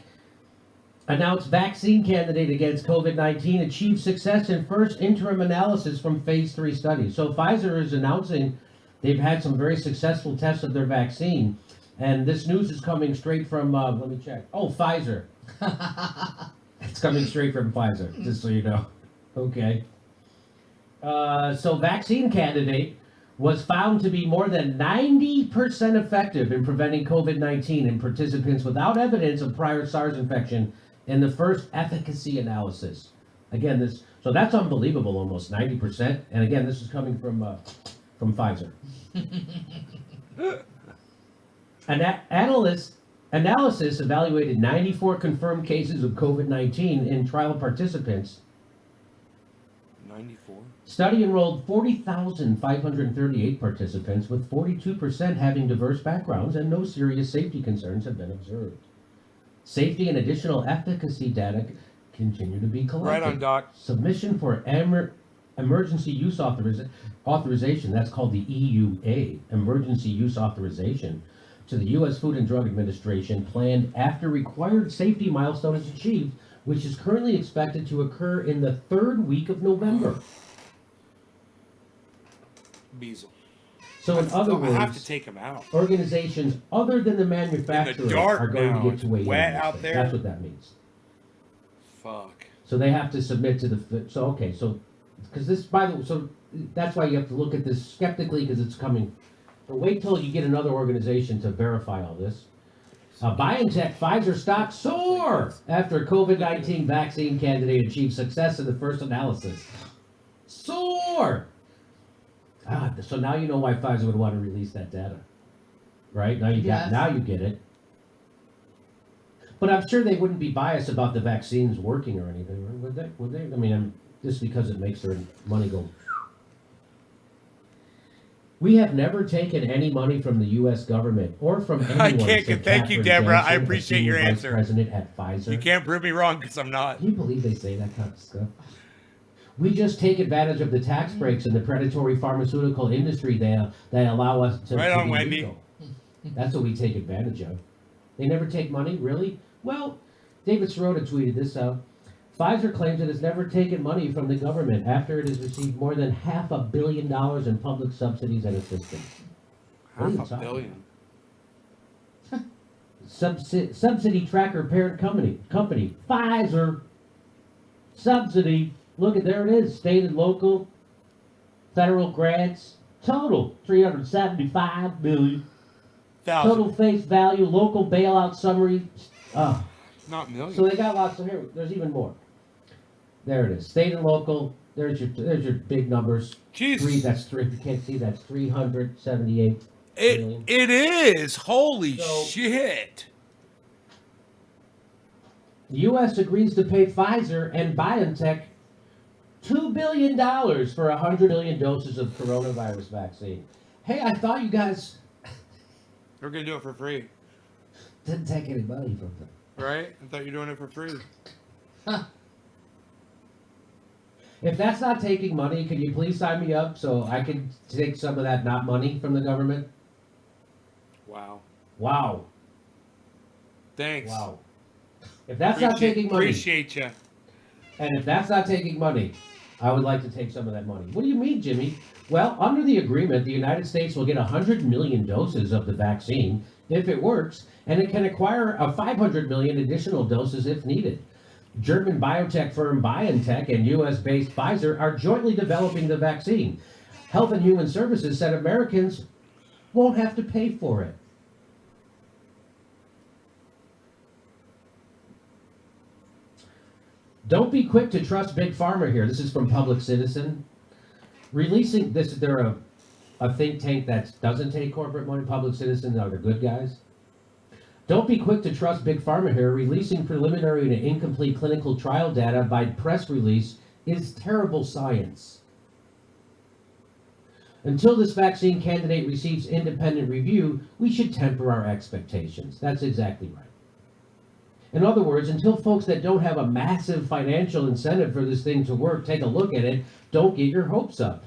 announced vaccine candidate against COVID-19 achieved success in first interim analysis from phase 3 study. So Pfizer is announcing they've had some very successful tests of their vaccine. And this news is coming straight from, let me check. Oh, Pfizer. It's coming straight from Pfizer, just so you know. Okay. So vaccine candidate was found to be more than 90% effective in preventing COVID-19 in participants without evidence of prior SARS infection in the first efficacy analysis. Again, so that's unbelievable, almost 90%. And again, this is coming from Pfizer. Analysis evaluated 94 confirmed cases of COVID-19 in trial participants. 94. Study enrolled 40,538 participants, with 42% having diverse backgrounds, and no serious safety concerns have been observed. Safety and additional efficacy data continue to be collected. Right on, Doc. Submission for emergency use authorization, that's called the EUA, emergency use authorization, to the U.S. Food and Drug Administration planned after required safety milestone is achieved, which is currently expected to occur in the third week of November. Beazle. So in other I have to words, take him out. organizations other than the manufacturer dark are going now. to get to weigh in. Wet on this out thing. there. That's what that means. Fuck. So they have to submit to the. So okay, so because this, by the way, so that's why you have to look at this skeptically because it's coming. But wait till you get another organization to verify all this. BioNTech Pfizer stock soar after COVID-19 vaccine candidate achieved success in the first analysis. Soar. So now you know why Pfizer would want to release that data, right? Now you Yes. now you get it. But I'm sure they wouldn't be biased about the vaccines working or anything, would they? Would they? I mean, just because it makes their money go. We have never taken any money from the U.S. government or from anyone. I can't. said Thank you, Catherine Deborah. I Jansen, the appreciate senior your vice answer. President at Pfizer. You can't prove me wrong because I'm not. Can you believe they say that kind of stuff? We just take advantage of the tax breaks in the predatory pharmaceutical industry that allow us to, Right to on, be Wendy. legal. That's what we take advantage of. They never take money, really? Well, David Sirota tweeted this out. Pfizer claims it has never taken money from the government after it has received more than $500 million in public subsidies and assistance. What are you Half a talking billion. Subsidy tracker parent company, Pfizer. Subsidy. Look at, there it is. State and local, federal grants. Total $375 million. Thousand. Total face value. Local bailout summary. Not million. So they got lots of here. There's even more. There it is. State and local. There's your big numbers. Jeez. That's three. You can't see that's 378 million. It is. Holy So- shit. The U.S. agrees to pay Pfizer and BioNTech $2 billion for 100 million doses of coronavirus vaccine. Hey, I thought you guys We're gonna do it for free, didn't take any money from them. right? I thought you were doing it for free. If that's not taking money, can you please sign me up so I can take some of that not money from the government? Wow. Wow. Thanks. Wow. If that's not taking money, Appreciate you. and if that's not taking money, I would like to take some of that money. What do you mean, Jimmy? Well, under the agreement, the United States will get 100 million doses of the vaccine if it works, and it can acquire a 500 million additional doses if needed. German biotech firm BioNTech and U.S.-based Pfizer are jointly developing the vaccine. Health and Human Services said Americans won't have to pay for it. Don't be quick to trust Big Pharma here. This is from Public Citizen. Releasing this, they're a think tank that doesn't take corporate money. Public Citizen are the good guys. Don't be quick to trust Big Pharma here. Releasing preliminary and incomplete clinical trial data by press release is terrible science. Until this vaccine candidate receives independent review, we should temper our expectations. That's exactly right. In other words, until folks that don't have a massive financial incentive for this thing to work take a look at it, don't get your hopes up.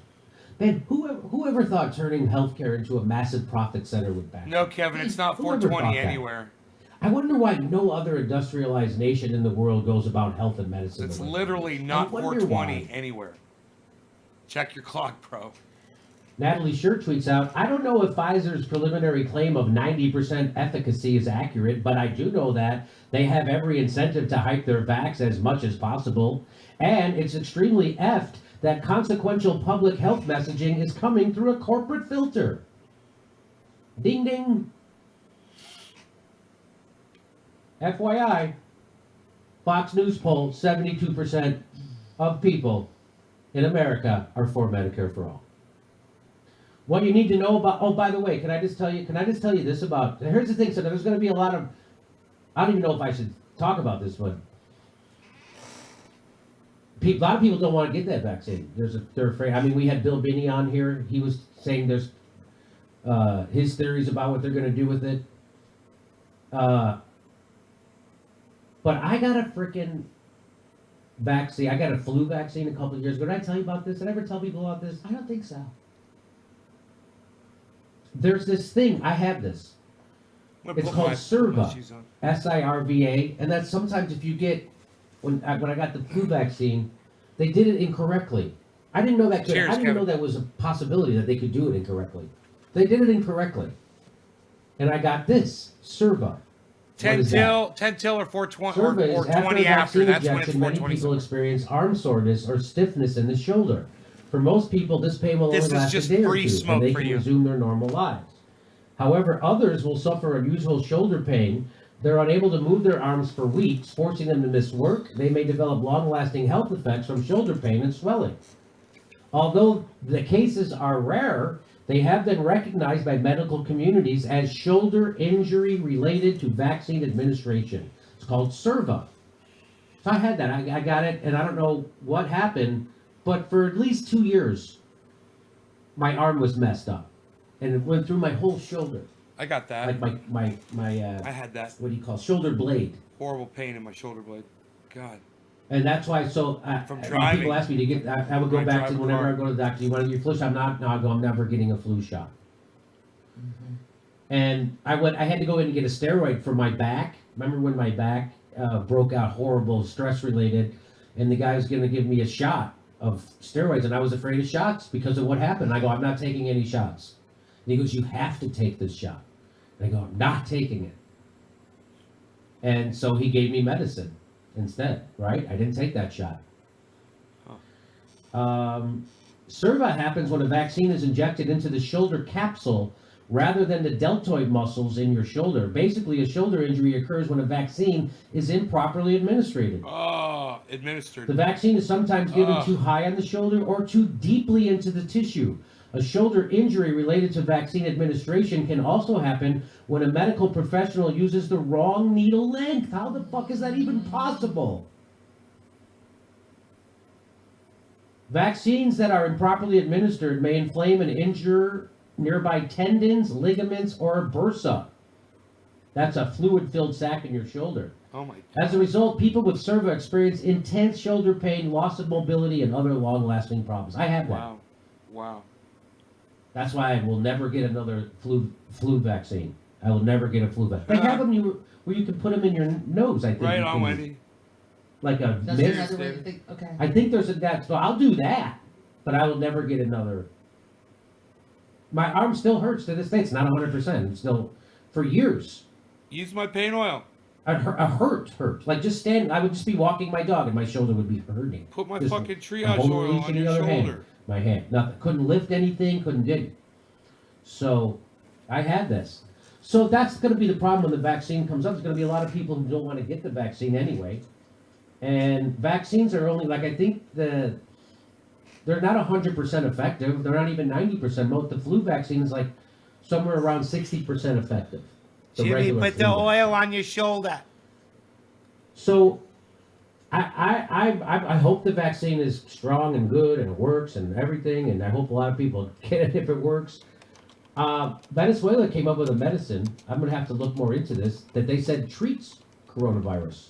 Man, whoever thought turning healthcare into a massive profit center would back? No, Kevin, it's not Whoever 420 thought that? anywhere. I wonder why no other industrialized nation in the world goes about health and medicine. It's the way they literally do. not I wonder 420 why. anywhere. Check your clock, bro. Natalie Scher tweets out, I don't know if Pfizer's preliminary claim of 90% efficacy is accurate, but I do know that they have every incentive to hype their vax as much as possible. And it's extremely effed that consequential public health messaging is coming through a corporate filter. Ding ding. FYI, Fox News poll, 72% of people in America are for Medicare for all. What you need to know about, oh, by the way, can I just tell you this about, here's the thing, so there's going to be a lot of, I don't even know if I should talk about this, but a lot of people don't want to get that vaccine. They're afraid. I mean, we had Bill Binney on here. He was saying there's his theories about what they're going to do with it. But I got a freaking vaccine. I got a flu vaccine a couple of years ago. Did I tell you about this? Did I ever tell people about this? I don't think so. There's this thing. I have this. I'm gonna It's put called my Sirva. shoes on. SIRVA, and that's sometimes if you get when I got the flu vaccine, they did it incorrectly. I didn't know that. Cheers, I didn't Kevin. know that was a possibility that they could do it incorrectly. They did it incorrectly, and I got this Sirva. 10 is till, 10 till or 420 Sirva or is after 20 a after. vaccine That's when it's injection, many 420. people experience arm soreness or stiffness in the shoulder. For most people, this pain will This only is last just a day or free two, smoke and they for can you. resume their normal lives. However, others will suffer unusual shoulder pain. They're unable to move their arms for weeks, forcing them to miss work. They may develop long-lasting health effects from shoulder pain and swelling. Although the cases are rare, they have been recognized by medical communities as shoulder injury related to vaccine administration. It's called Sirva. So I had that. I got it, and I don't know what happened, but for at least 2 years, my arm was messed up, and it went through my whole shoulder, I got that. like my I had that. what do you call shoulder blade. Horrible pain in my shoulder blade. God. And that's why, so From when driving. people ask me to get, I would go When I back to drive a whenever car. I go to the doctor, you want to get your flu shot? I'm not, no, I go, I'm never getting a flu shot. And I had to go in and get a steroid for my back. Remember when my back broke out horrible, stress related, and the guy was going to give me a shot of steroids, and I was afraid of shots because of what happened. I go, I'm not taking any shots. And he goes, you have to take this shot. And I go, I'm not taking it. And so he gave me medicine instead, right? I didn't take that shot. Sirva happens when a vaccine is injected into the shoulder capsule rather than the deltoid muscles in your shoulder. Basically, a shoulder injury occurs when a vaccine is improperly administered. Oh, administered. The vaccine is sometimes given Ugh. too high on the shoulder or too deeply into the tissue. A shoulder injury related to vaccine administration can also happen when a medical professional uses the wrong needle length. How the fuck is that even possible? Vaccines that are improperly administered may inflame and injure nearby tendons, ligaments, or a bursa. That's a fluid-filled sac in your shoulder. Oh my As a result, people with Sirva experience intense shoulder pain, loss of mobility, and other long-lasting problems. I have that. Wow. Wow. That's why I will never get another flu vaccine. I will never get a flu vaccine. They have them where you can put them in your nose, I think. Right you on, can- Wendy. Like a That's mist. another way to think. Okay. I think there's a that, so I'll do that, but I will never get another. My arm still hurts to this day. It's not 100%. It's still, for years, Use my pain oil. a hurt. Like just stand, I would just be walking my dog and my shoulder would be hurting. Put my Just fucking I'm triage holding oil each on and the your other hand. shoulder. My hand, nothing. Couldn't lift anything, couldn't dig. So, I had this. So that's going to be the problem when the vaccine comes up. There's going to be a lot of people who don't want to get the vaccine anyway. And vaccines are only, like, I think they're not 100% effective. They're not even 90%. The flu vaccine is like somewhere around 60% effective. The regular flu. oil on your shoulder. So, I hope the vaccine is strong and good and works and everything, and I hope a lot of people get it if it works. Venezuela came up with a medicine, I'm going to have to look more into this, that they said treats coronavirus.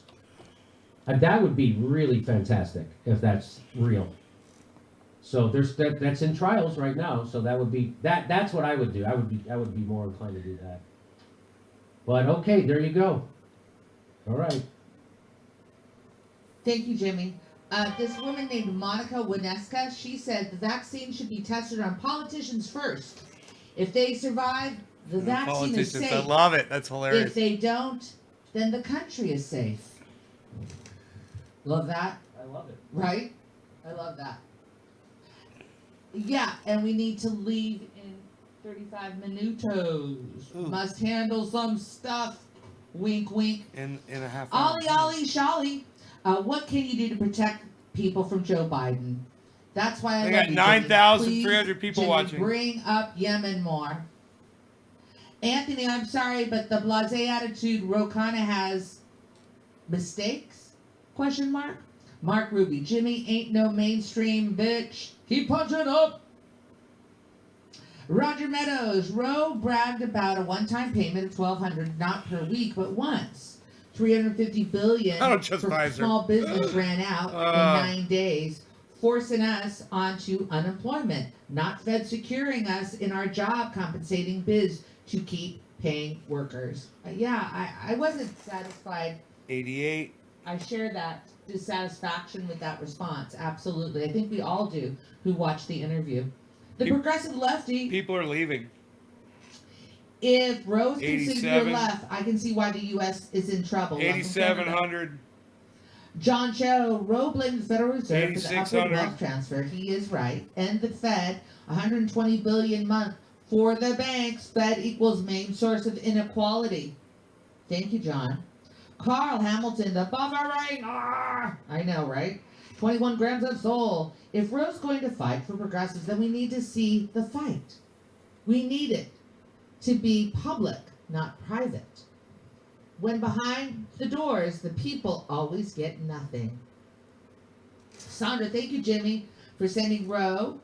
And that would be really fantastic if that's real. So that's in trials right now, so that would be, that's what I would do. I would be more inclined to do that. But okay, there you go. All right. Thank you, Jimmy. This woman named Monica Wineska, she said the vaccine should be tested on politicians first. If they survive, the vaccine is Politicians, I safe. love it. That's If hilarious. they don't, then the country is safe. Love that, I love it. right? I love that. Yeah, and we need to leave in 35 minutos. Ooh. Must handle some stuff. Wink, wink. In a half hour. Ollie, Ollie, Sholly. What can you do to protect people from Joe Biden? That's why I They love got you, 9,300 Jimmy. people Jimmy, watching. Bring up Yemen more. Anthony, I'm sorry, but the blasé attitude Ro Khanna has mistakes? Question mark. Mark Ruby, Jimmy ain't no mainstream bitch. Keep punching up. Roger Meadows, Roe bragged about a one-time payment of $1,200, not per week, but once. $350 billion Oh, just for Pfizer. small business ran out in 9 days, forcing us onto unemployment. Not Fed securing us in our job compensating biz to keep paying workers. I wasn't satisfied. 88. I share that dissatisfaction with that response. Absolutely. I think we all do who watched the interview. The Peop- progressive lefty, People are leaving. if Rose considered your 87. left, I can see why the U.S. is in trouble. Welcome, Canada. 8,700. John Cho, Roe blamed the Federal Reserve for the upward 8,600. wealth transfer. He is right. And the Fed, 120 billion a month for the banks. Fed equals main source of inequality. Thank you, John. Carl Hamilton, the buffering. I know, right? 21 grams of soul. If Roe's going to fight for progressives, then we need to see the fight. We need it to be public, not private. When behind the doors, the people always get nothing. Sandra, thank you, Jimmy, for sending Roe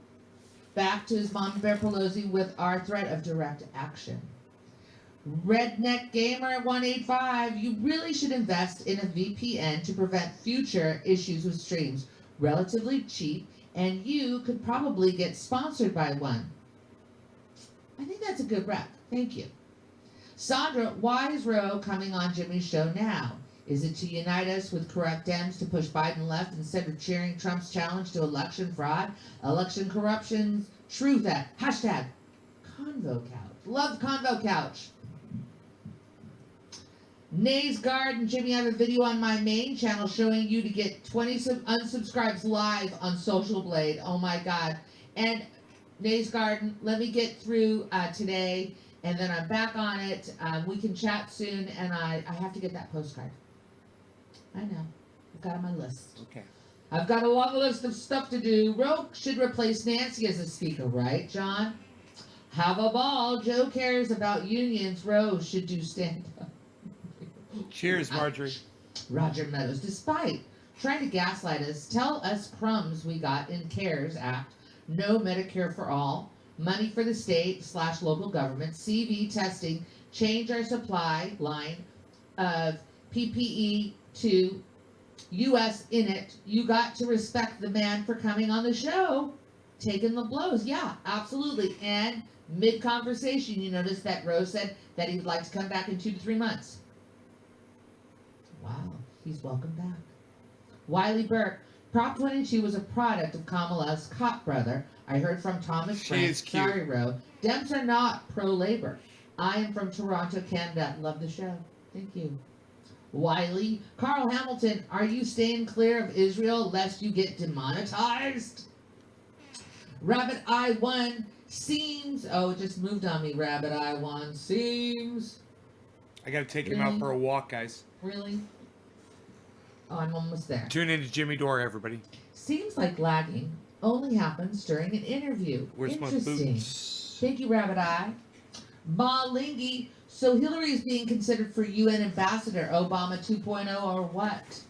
back to his mom, Bear Pelosi, with our threat of direct action. Redneck Gamer 185, you really should invest in a VPN to prevent future issues with streams. Relatively cheap, and you could probably get sponsored by one. I think that's a good rep. Thank you. Sandra, why is Roe coming on Jimmy's show now? Is it to unite us with corrupt Dems to push Biden left instead of cheering Trump's challenge to election fraud, election corruption, truth at hashtag Convo Couch. Love Convo Couch. Nays Guard and Jimmy, I have a video on my main channel showing you to get 20 unsubscribes live on Social Blade. Oh my God. And Nays Garden, let me get through today, and then I'm back on it. We can chat soon, and I have to get that postcard. I know. I've got it on my list. Okay. I've got a long list of stuff to do. Roe should replace Nancy as a speaker, right, John? Have a ball. Joe cares about unions. Roe should do stand-up. Cheers, Marjorie. Roger Meadows, despite trying to gaslight us, tell us crumbs we got in CARES Act, no Medicare for all, money for the state / local government, CV testing, change our supply line of PPE to US in it. You got to respect the man for coming on the show, taking the blows. Yeah, absolutely. And mid-conversation, you notice that Rose said that he would like to come back in 2 to 3 months. Wow, he's welcome back. Wiley Burke, Prop 22 was a product of Kamala's cop brother. I heard from Thomas She Frank. is cute. Sorry, Ro. Dems are not pro-labor. I am from Toronto, Canada. Love the show. Thank you. Wiley, Carl Hamilton, are you staying clear of Israel lest you get demonetized? Rabbit Eye 1 seems. Oh, it just moved on me. Rabbit Eye 1 seems. I gotta take him out Really? for a walk, guys. Really? Oh, I'm almost there. Tune in to Jimmy Dore, everybody. Seems like lagging only happens during an interview. Where's my Interesting. boots? Thank you, Rabbit Eye. Ma Lingy. So Hillary is being considered for UN ambassador, Obama 2.0 or what?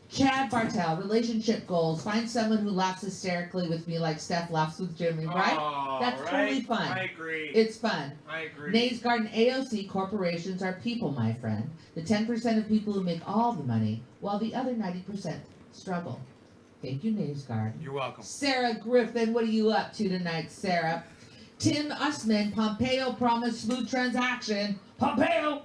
Chad Bartel, relationship goals. Find someone who laughs hysterically with me like Steph laughs with Jimmy, right? Oh, That's totally fun. I agree. It's fun. I agree. Nays Garden AOC corporations are people, my friend. The 10% of people who make all the money, while the other 90% struggle. Thank you, Nays Garden. You're welcome. Sarah Griffin, what are you up to tonight, Sarah? Tim Usman, Pompeo promised smooth transaction. Pompeo!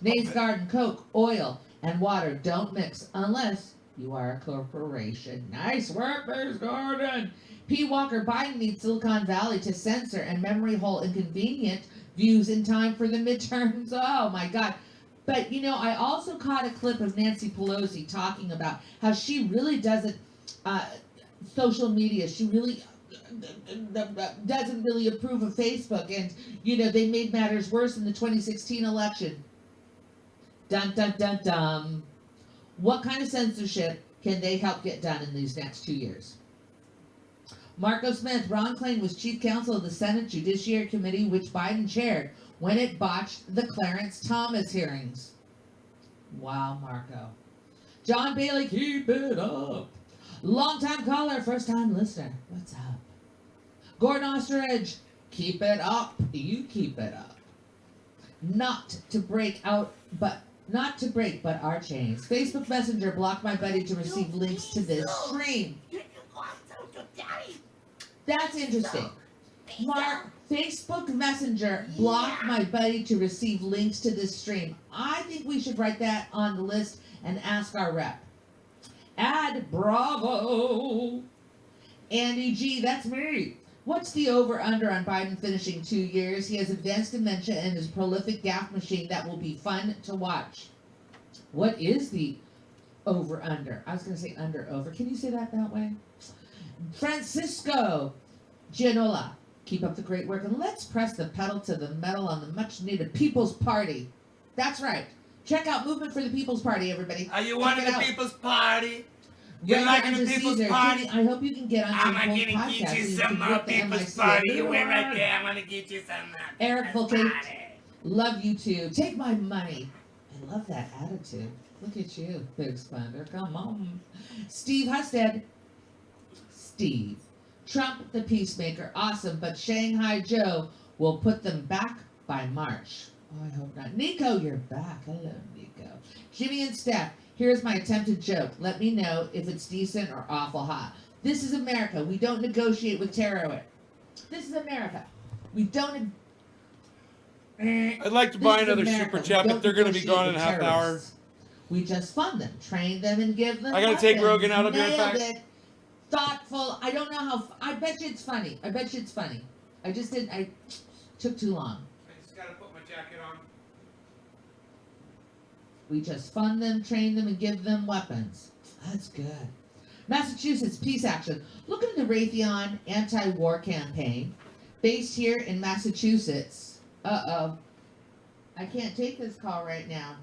Nays Garden, Coke, oil, and water don't mix unless you are a corporation. Nice work, Nays Garden. P. Walker, Biden needs Silicon Valley to censor and memory hole inconvenient views in time for the midterms. Oh my God. But you know, I also caught a clip of Nancy Pelosi talking about how she really doesn't, social media, she really doesn't really approve of Facebook. And, you know, they made matters worse in the 2016 election. Dun dun dun dun. What kind of censorship can they help get done in these next 2 years? Marco Smith, Ron Klain was chief counsel of the Senate Judiciary Committee, which Biden chaired when it botched the Clarence Thomas hearings. Wow, Marco. John Bailey, keep it up. Long-time caller, first-time listener. What's up? Gordon Osteridge, keep it up. You keep it up. Not to break, but our chains. Facebook Messenger blocked my buddy to receive links to this stream. That's interesting. Mark, Facebook Messenger blocked my buddy to receive links to this stream. I think we should write that on the list and ask our rep. Add bravo. Andy G, that's me. What's the over-under on Biden finishing 2 years? He has advanced dementia and his prolific gaffe machine that will be fun to watch. What is the over-under? I was going to say under-over. Can you say that way? Francisco Gianola, keep up the great work, and let's press the pedal to the metal on the much-needed People's Party. That's right. Check out Movement for the People's Party, everybody. Are you Check wanting it the out. People's Party? You Right liking on the to People's Caesar. Party? I hope you can get on I'm some gonna whole get podcast you so some can more get the People's MIC. Party. You wait right there. I'm gonna get you some Eric People's Volkate. Party. Love you too. Take my money. I love that attitude. Look at you, big spender. Come on. Steve Husted. Steve. Trump the peacemaker. Awesome, but Shanghai Joe will put them back by March. Oh, I hope not. Nico, you're back. Hello, Nico. Jimmy and Steph. Here's my attempted joke. Let me know if it's decent or awful hot. This is America. We don't negotiate with terrorists. This is America. We don't. I'd like to This buy is another America. super We chat, don't but they're going to be negotiate gone in with a half hour. terrorists. We just fund them, train them, and give them. I gotta take weapons. Rogan out. I'll be right Nailed back. it. Thoughtful. I don't know how. I bet you it's funny. I bet you it's funny. I just didn't. I took too long. I just got to put my jacket on. We just fund them, train them, and give them weapons. That's good. Massachusetts Peace Action. Look into the Raytheon anti-war campaign, based here in Massachusetts. Uh-oh. I can't take this call right now.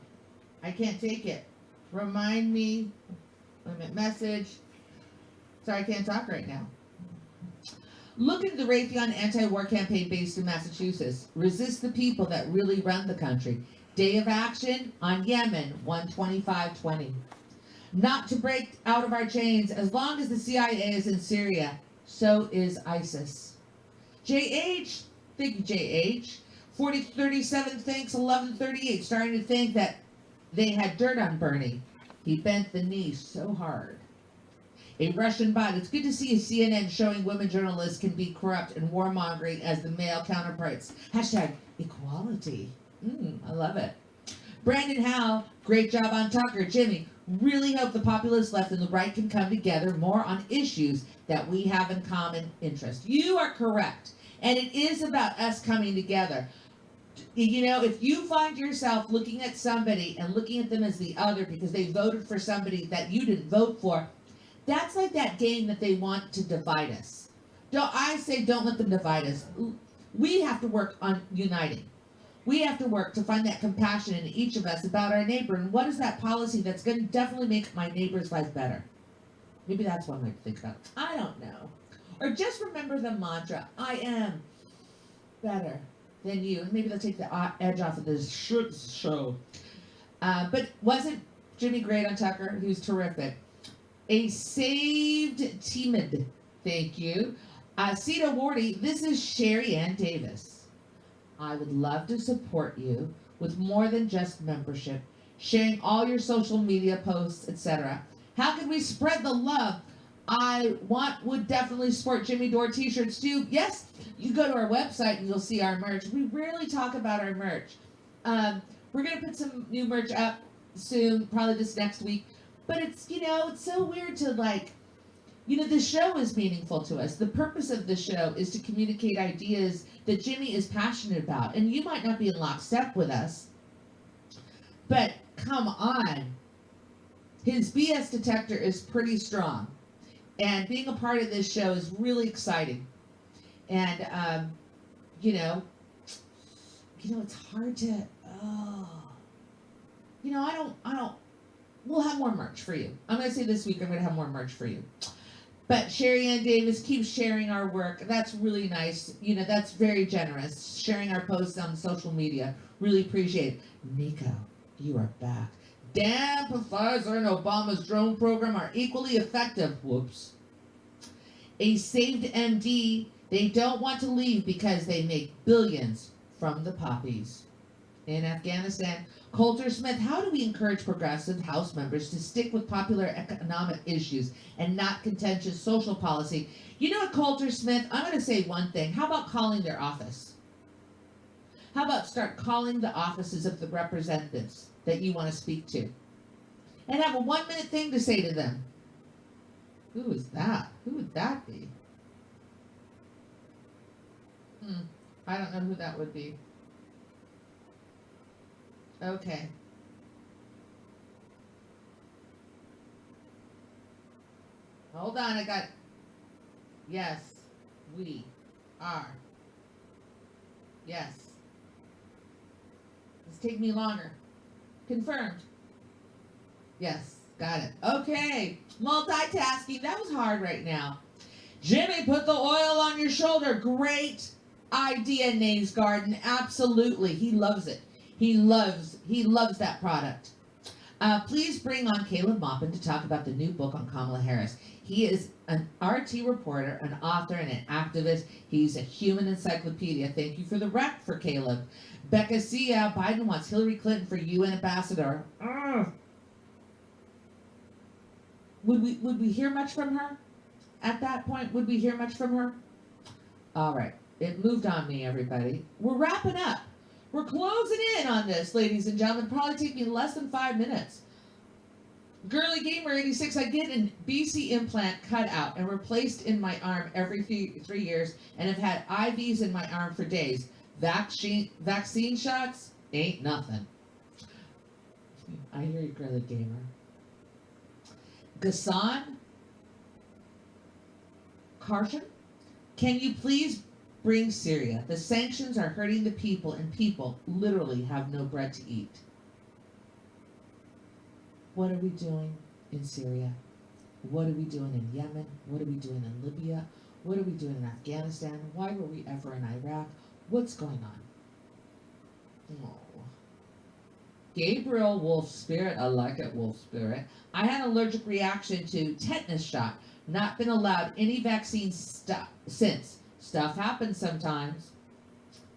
I can't take it. Remind me. Wait a minute. Message. Sorry, I can't talk right now. Look into the Raytheon anti-war campaign based in Massachusetts. Resist the people that really run the country. Day of action on Yemen, 12520. Not to break out of our chains. As long as the CIA is in Syria, so is ISIS. JH, thank you, JH. 4037 thanks 1138. Starting to think that they had dirt on Bernie. He bent the knee so hard. A Russian bot. It's good to see CNN showing women journalists can be corrupt and warmongering as the male counterparts. Hashtag equality. I love it. Brandon Howe, great job on Tucker. Jimmy, really hope the populist left and the right can come together more on issues that we have in common interest. You are correct. And it is about us coming together. You know, if you find yourself looking at somebody and looking at them as the other because they voted for somebody that you didn't vote for, that's like that game that they want to divide us. Don't let them divide us. We have to work on uniting. We have to work to find that compassion in each of us about our neighbor. And what is that policy that's going to definitely make my neighbor's life better? Maybe that's what I might think about. I don't know. Or just remember the mantra, I am better than you. And maybe they'll take the edge off of this show. But wasn't Jimmy great on Tucker? He was terrific. A saved timid. Thank you. Sita Wardy, this is Sherry Ann Davis. I would love to support you with more than just membership, sharing all your social media posts, etc. How can we spread the love? Would definitely support Jimmy Dore t-shirts too. Yes, you go to our website and you'll see our merch. We rarely talk about our merch. We're gonna put some new merch up soon, probably this next week. But it's, it's so weird to like, the show is meaningful to us. The purpose of the show is to communicate ideas that Jimmy is passionate about. And you might not be in lockstep with us, but come on. His BS detector is pretty strong. And being a part of this show is really exciting. And, it's hard to, we'll have more merch for you. I'm going to say this week I'm going to have more merch for you. But Sherry Ann Davis keeps sharing our work. That's really nice. That's very generous. Sharing our posts on social media. Really appreciate it. Nico, you are back. Damn, Pfizer and Obama's drone program are equally effective. Whoops. A saved MD, they don't want to leave because they make billions from the poppies. In Afghanistan, Coulter Smith, how do we encourage progressive House members to stick with popular economic issues and not contentious social policy? You know what, Coulter Smith, I'm going to say one thing. How about calling their office? How about start calling the offices of the representatives that you want to speak to? And have a 1-minute thing to say to them. Who is that? Who would that be? I don't know who that would be. Okay. Hold on, yes, we are. Yes. This take me longer. Confirmed. Yes, got it. Okay. Multitasking. That was hard right now. Jimmy, put the oil on your shoulder. Great idea, Nays Garden. Absolutely. He loves it. He loves that product. Please bring on Caleb Maupin to talk about the new book on Kamala Harris. He is an RT reporter, an author, and an activist. He's a human encyclopedia. Thank you for the rep for Caleb. Becca Sia, Biden wants Hillary Clinton for UN ambassador. Would we hear much from her? At that point, would we hear much from her? All right. It moved on me, everybody. We're wrapping up. We're closing in on this, ladies and gentlemen. Probably take me less than 5 minutes. Girly Gamer 86, I get a BC implant cut out and replaced in my arm every 3 years and have had IVs in my arm for days. Vaccine shots ain't nothing. I hear you, Girly Gamer. Gassan Karshan, can you please bring Syria? The sanctions are hurting the people, and people literally have no bread to eat. What are we doing in Syria? What are we doing in Yemen? What are we doing in Libya? What are we doing in Afghanistan? Why were we ever in Iraq? What's going on? Oh. Gabriel Wolf Spirit, I like it, Wolf Spirit. I had an allergic reaction to tetanus shot. Not been allowed any vaccine since. Stuff happens sometimes.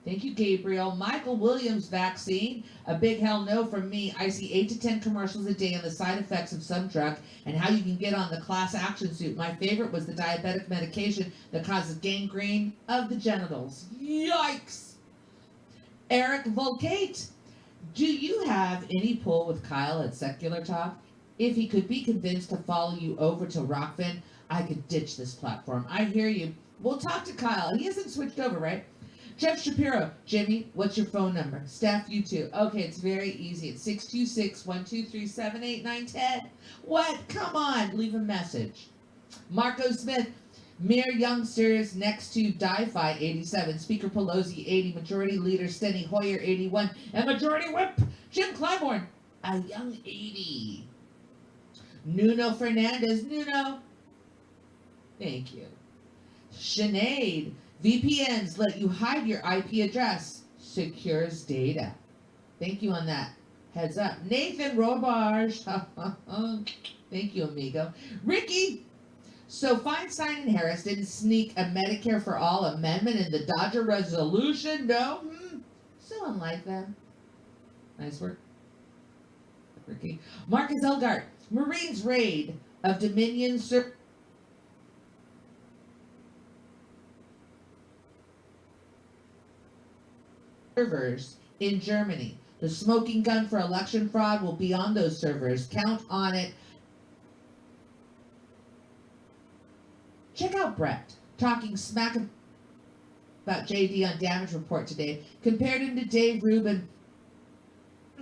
Thank you, Gabriel. Michael Williams vaccine. A big hell no from me. I see 8 to 10 commercials a day on the side effects of some drug and how you can get on the class action suit. My favorite was the diabetic medication that causes gangrene of the genitals. Yikes! Eric Volcate. Do you have any pull with Kyle at Secular Talk? If he could be convinced to follow you over to Rockfin, I could ditch this platform. I hear you. We'll talk to Kyle. He hasn't switched over, right? Jeff Shapiro. Jimmy, what's your phone number? Steph, you too. Okay, it's very easy. It's 626-123-78910. What? Come on. Leave a message. Marco Smith. Mere youngsters next to DiFi 87, Speaker Pelosi 80, Majority Leader Steny Hoyer 81, and Majority Whip Jim Clyburn a young 80. Nuno Fernandez, Nuno. Thank you. Sinead, VPNs let you hide your IP address. Secures data. Thank you on that. Heads up. Nathan Robarge. Thank you, amigo. Ricky. So Feinstein and Harris didn't sneak a Medicare for All amendment in the Dodger resolution? No? So unlike them. Nice work, Ricky. Marcus Elgart. Marines raid of Dominion servers in Germany. The smoking gun for election fraud will be on those servers. Count on it. Check out Brett talking smack about JD on Damage Report today. Compared him to Dave Rubin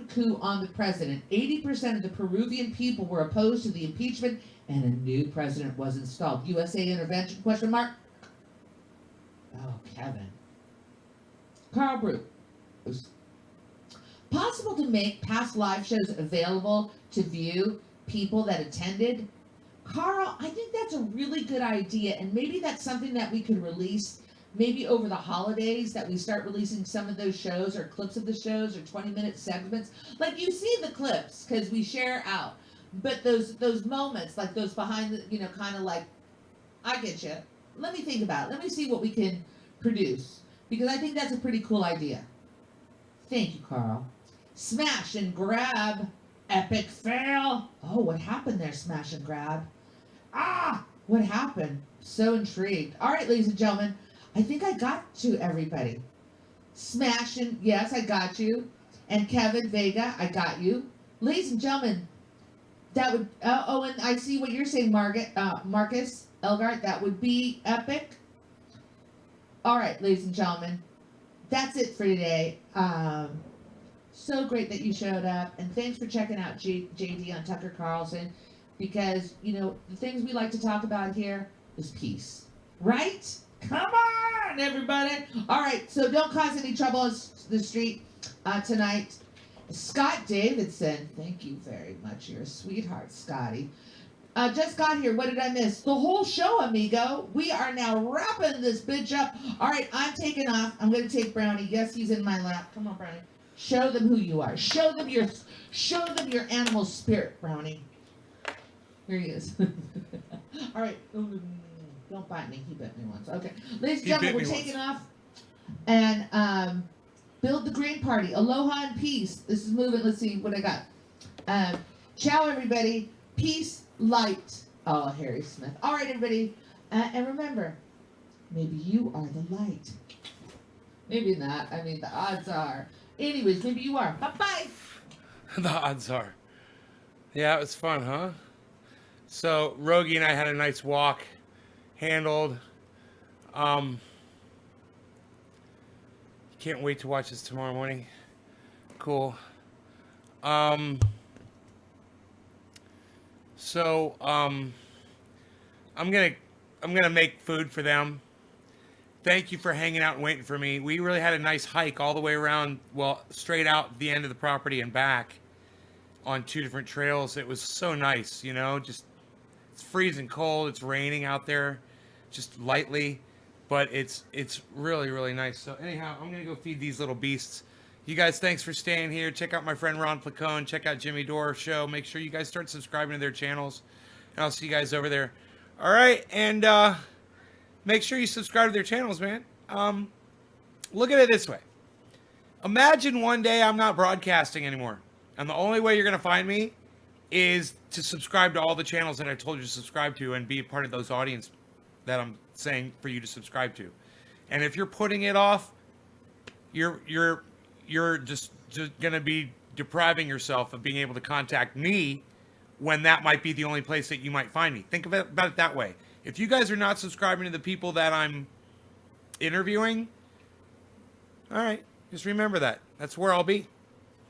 coup on the president. 80% of the Peruvian people were opposed to the impeachment, and a new president was installed. USA intervention, question mark? Oh, Kevin. Carl Bruce. Possible to make past live shows available to view people that attended? Carl, I think that's a really good idea, and maybe that's something that we could release maybe over the holidays, that we start releasing some of those shows or clips of the shows or 20-minute segments. Like, you see the clips because we share out, but those moments, like those behind the, kind of like, I get you. Let me think about it. Let me see what we can produce, because I think that's a pretty cool idea. Thank you, Carl. Smash and grab. Epic fail. Oh, what happened there, Smash and grab? Ah, what happened? So intrigued. All right, ladies and gentlemen, I think I got to everybody. Smash and, yes, I got you. And Kevin Vega, I got you. Ladies and gentlemen, that would, oh, and I see what you're saying, Marcus Elgart, that would be epic. All right, ladies and gentlemen, that's it for today. So great that you showed up, and thanks for checking out JD on Tucker Carlson, because, the things we like to talk about here is peace, right? Come on, everybody. All right, so don't cause any trouble on the street tonight. Scott Davidson, thank you very much. You're a sweetheart, Scotty. Just got here. What did I miss? The whole show, amigo. We are now wrapping this bitch up. All right, I'm taking off. I'm going to take Brownie. Yes, he's in my lap. Come on, Brownie. Show them who you are. Show them your animal spirit, Brownie. Here he is. All right. Don't bite me. He bit me once. Okay. Ladies and gentlemen, we're taking off. And build the green party. Aloha and peace. This is moving. Let's see what I got. Ciao, everybody. Peace, light. Oh, Harry Smith. All right, everybody. And remember, maybe you are the light. Maybe not. I mean, the odds are. Anyways, maybe you are. Bye-bye. The odds are. Yeah, it was fun, huh? So, Rogie and I had a nice walk. Handled. Can't wait to watch this tomorrow morning. Cool. So, I'm gonna make food for them. Thank you for hanging out and waiting for me. We really had a nice hike all the way around, well, straight out the end of the property and back on 2 different trails. It was so nice, just, it's freezing cold. It's raining out there, just lightly, but it's really, really nice. So anyhow, I'm going to go feed these little beasts. You guys, thanks for staying here. Check out my friend Ron Placone. Check out Jimmy Dore Show. Make sure you guys start subscribing to their channels, and I'll see you guys over there. All right, and make sure you subscribe to their channels, man. Look at it this way. Imagine one day I'm not broadcasting anymore, and the only way you're going to find me is to subscribe to all the channels that I told you to subscribe to and be a part of those audience that I'm saying for you to subscribe to. And if you're putting it off, you're just going to be depriving yourself of being able to contact me when that might be the only place that you might find me. Think about it that way. If you guys are not subscribing to the people that I'm interviewing, all right, just remember that. That's where I'll be.